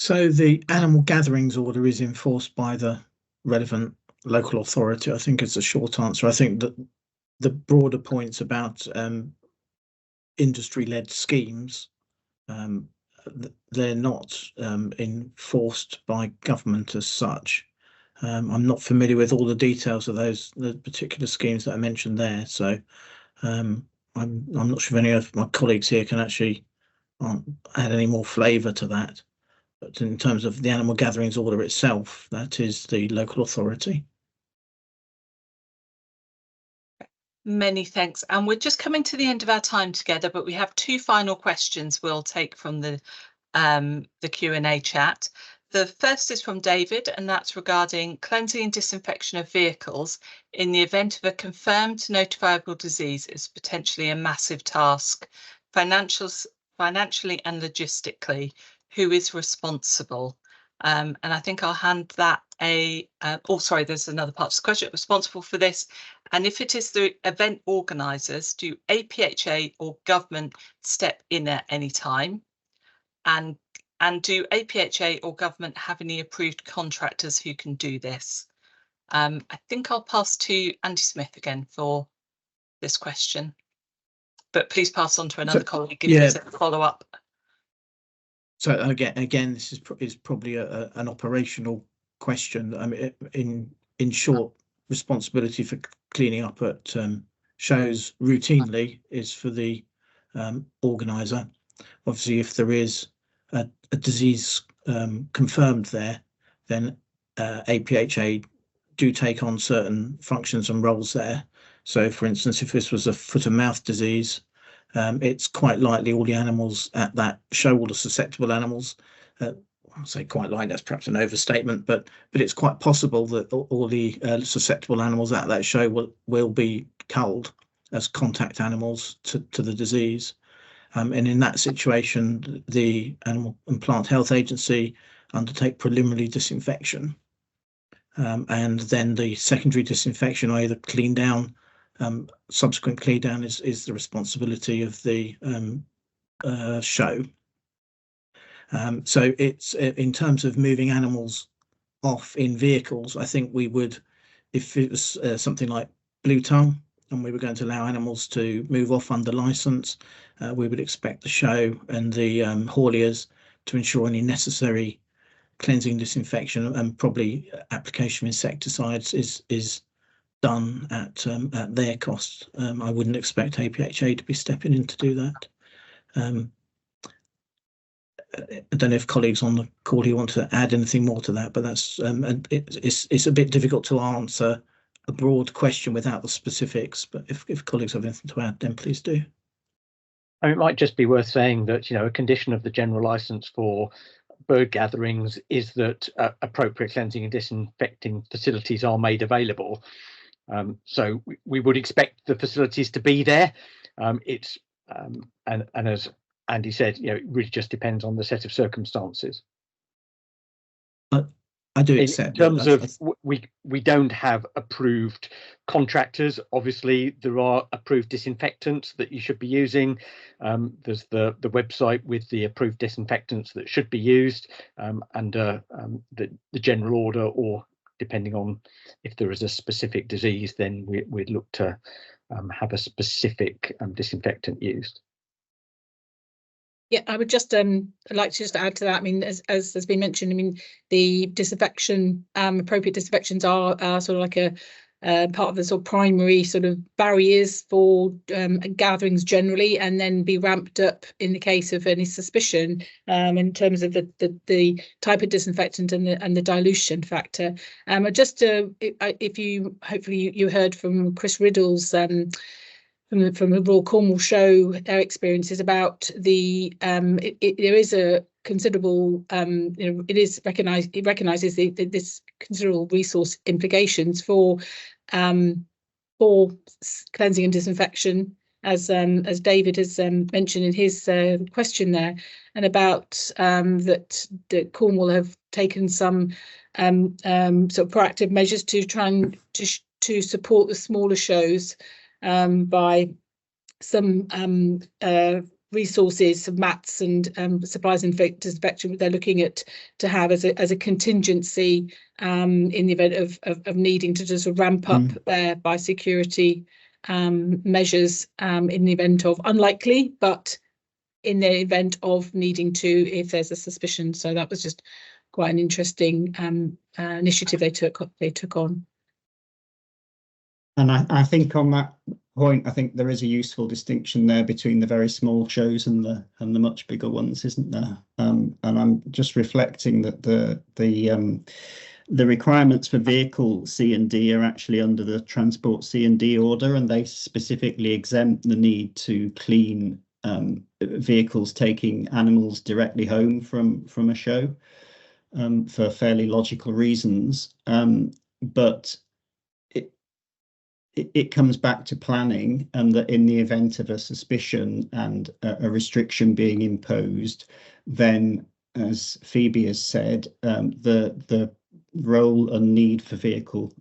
Speaker 8: So the animal gatherings order is enforced by the relevant local authority. I think it's a short answer. I think that the broader points about industry-led schemes, they're not enforced by government as such. I'm not familiar with all the details of the particular schemes that I mentioned there, so I'm not sure if any of my colleagues here can actually add any more flavour to that. But in terms of the animal gatherings order itself, that is the local authority.
Speaker 1: Many thanks. And we're just coming to the end of our time together, but we have two final questions we'll take from the Q&A chat. The first is from David, and that's regarding cleansing and disinfection of vehicles in the event of a confirmed notifiable disease is potentially a massive task, financially and logistically. Who is responsible? And I think I'll hand that sorry, there's another part of the question. Responsible for this, and if it is the event organisers, do APHA or government step in at any time? And do APHA or government have any approved contractors who can do this? I think I'll pass to Andy Smith again for this question, but please pass on to another colleague if there's a follow-up.
Speaker 8: So again, this is probably an operational question. I mean, in short, responsibility for cleaning up at shows routinely is for the organizer. Obviously, if there is a disease confirmed there, then APHA do take on certain functions and roles there. So, for instance, if this was a foot and mouth disease, it's quite likely all the animals at that show, all the susceptible animals, I'll say quite likely, that's perhaps an overstatement, but it's quite possible that all the susceptible animals at that show will be culled as contact animals to the disease. And in that situation, the Animal and Plant Health Agency undertake preliminary disinfection. And then the secondary disinfection, either clean down, subsequent clean down is the responsibility of the show. So it's in terms of moving animals off in vehicles, I think we would, if it was something like Blue Tongue and we were going to allow animals to move off under license, we would expect the show and the hauliers to ensure any necessary cleansing, disinfection, and probably application of insecticides is done at their cost. I wouldn't expect APHA to be stepping in to do that. I don't know if colleagues on the call here want to add anything more to that, but that's it's a bit difficult to answer a broad question without the specifics. But if colleagues have anything to add, then please do.
Speaker 3: I mean, it might just be worth saying that, a condition of the general license for bird gatherings is that appropriate cleansing and disinfecting facilities are made available. So we would expect the facilities to be there. And as Andy said, it really just depends on the set of circumstances.
Speaker 8: I do accept.
Speaker 3: In terms of we don't have approved contractors. Obviously, there are approved disinfectants that you should be using. There's the website with the approved disinfectants that should be used under the general order, or depending on if there is a specific disease, then we'd look to have a specific disinfectant used.
Speaker 5: Yeah, I would just like to just add to that. I mean, as has been mentioned, I mean, the disinfection, appropriate disinfections are sort of like a part of the sort of primary sort of barriers for gatherings generally, and then be ramped up in the case of any suspicion in terms of the type of disinfectant and the dilution factor. Just if you hopefully you heard from Chris Riddle's from the Royal Cornwall show, their experiences about the there is a considerable it is recognised, it recognises this considerable resource implications for cleansing and disinfection, as David has mentioned in his question there, and about that Cornwall have taken some sort of proactive measures to try and to support the smaller shows by some resources of mats and supplies and disinfection they're looking at to have as a contingency in the event of needing to just ramp up their biosecurity measures in the event of unlikely, but in the event of needing to if there's a suspicion. So that was just quite an interesting initiative they took on.
Speaker 2: And I think on that point, I think there is a useful distinction there between the very small shows and the much bigger ones, isn't there? And I'm just reflecting that the requirements for vehicle C&D are actually under the Transport C&D order, and they specifically exempt the need to clean vehicles taking animals directly home from a show for fairly logical reasons. But it comes back to planning, and that in the event of a suspicion and a restriction being imposed, then, as Phoebe has said, the role and need for vehicle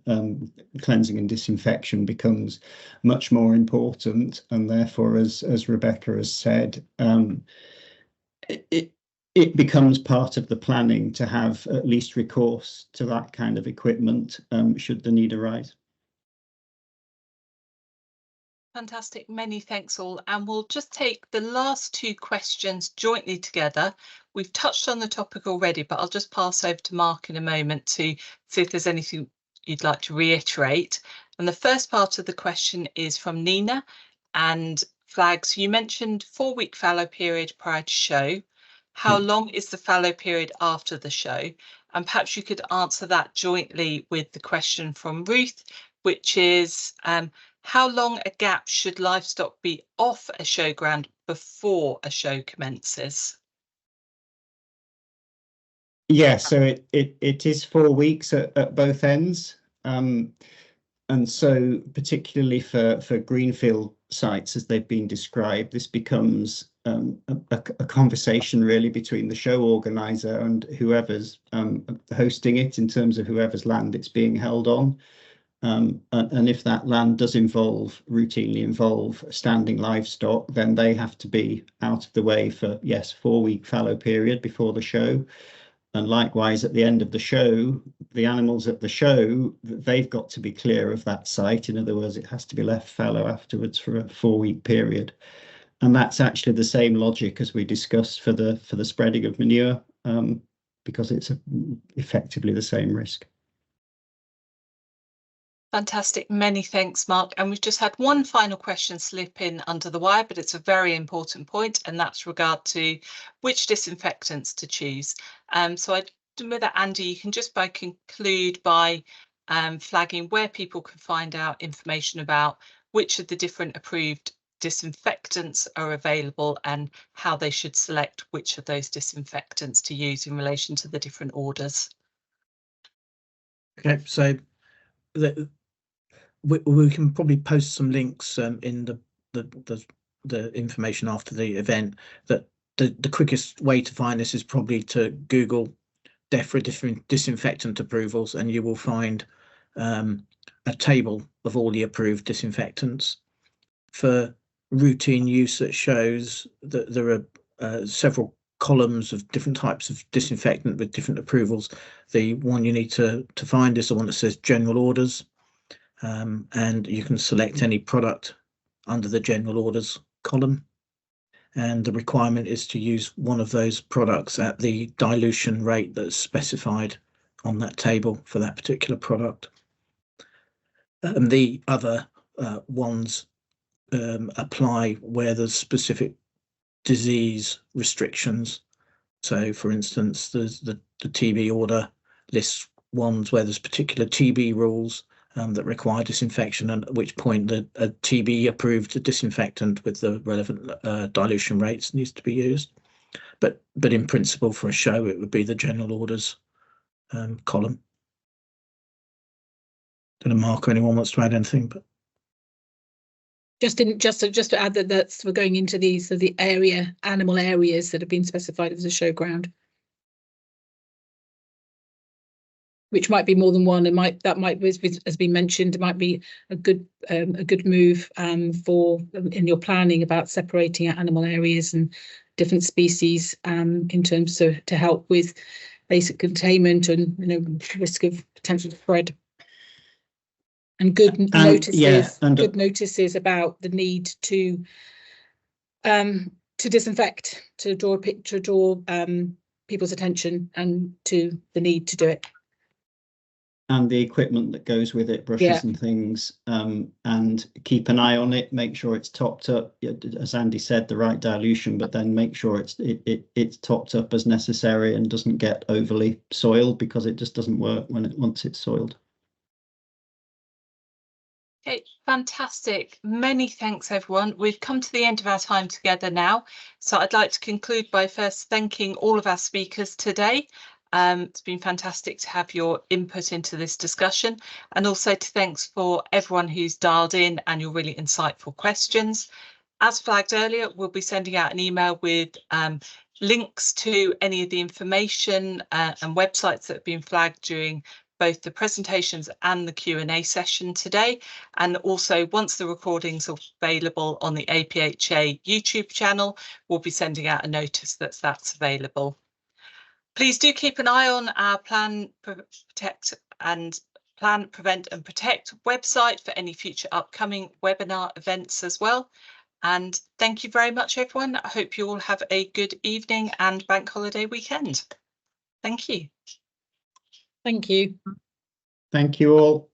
Speaker 2: cleansing and disinfection becomes much more important, and therefore, as Rebecca has said, it becomes part of the planning to have at least recourse to that kind of equipment should the need arise.
Speaker 1: Fantastic. Many thanks all. And we'll just take the last two questions jointly together. We've touched on the topic already, but I'll just pass over to Mark in a moment to see if there's anything you'd like to reiterate. And the first part of the question is from Nina and flags. You mentioned 4-week fallow period prior to show. How long is the fallow period after the show? And perhaps you could answer that jointly with the question from Ruth, which is how long a gap should livestock be off a showground before a show commences?
Speaker 2: Yeah, so it is 4 weeks at both ends. And so particularly for greenfield sites, as they've been described, this becomes a conversation really between the show organizer and whoever's hosting it, in terms of whoever's land it's being held on. And if that land does routinely involve standing livestock, then they have to be out of the way for, yes, 4-week fallow period before the show. And likewise, at the end of the show, the animals at the show, they've got to be clear of that site. In other words, it has to be left fallow afterwards for a 4-week period. And that's actually the same logic as we discussed for the spreading of manure, because it's effectively the same risk.
Speaker 1: Fantastic. Many thanks, Mark. And we've just had one final question slip in under the wire, but it's a very important point, and that's regard to which disinfectants to choose. So I do with that, Andy, you can just conclude by flagging where people can find out information about which of the different approved disinfectants are available and how they should select which of those disinfectants to use in relation to the different orders.
Speaker 8: Okay, so we can probably post some links in the information after the event. That the quickest way to find this is probably to Google DEFRA different disinfectant approvals, and you will find a table of all the approved disinfectants. For routine use, that shows that there are several columns of different types of disinfectant with different approvals. The one you need to find is the one that says general orders. And you can select any product under the general orders column, and the requirement is to use one of those products at the dilution rate that's specified on that table for that particular product. And the other ones apply where there's specific disease restrictions. So for instance, there's the TB order lists ones where there's particular TB rules that require disinfection, and at which point a TB approved disinfectant with the relevant dilution rates needs to be used. But in principle, for a show, it would be the general orders column. Don't know, Mark, or anyone wants to add anything? But
Speaker 5: just to add that's we're going into these the animal areas that have been specified as a showground. which might be more than one, and that might, as been mentioned, it might be a good move for in your planning about separating out animal areas and different species in terms of to help with basic containment and risk of potential spread. And good notices about the need to disinfect, to draw people's attention and to the need to do it.
Speaker 2: And the equipment that goes with it, brushes and things, and keep an eye on it, make sure it's topped up, as Andy said, the right dilution, but then make sure it's topped up as necessary and doesn't get overly soiled, because it just doesn't work once it's soiled.
Speaker 1: Okay, fantastic. Many thanks, everyone. We've come to the end of our time together now. So I'd like to conclude by first thanking all of our speakers today. It's been fantastic to have your input into this discussion, and also to thanks for everyone who's dialed in and your really insightful questions. As flagged earlier, we'll be sending out an email with links to any of the information and websites that have been flagged during both the presentations and the Q&A session today. And also, once the recordings are available on the APHA YouTube channel, we'll be sending out a notice that's available. Please do keep an eye on our Plan, Prevent and Protect website for any future upcoming webinar events as well. And thank you very much, everyone. I hope you all have a good evening and bank holiday weekend. Thank you.
Speaker 5: Thank you.
Speaker 2: Thank you all.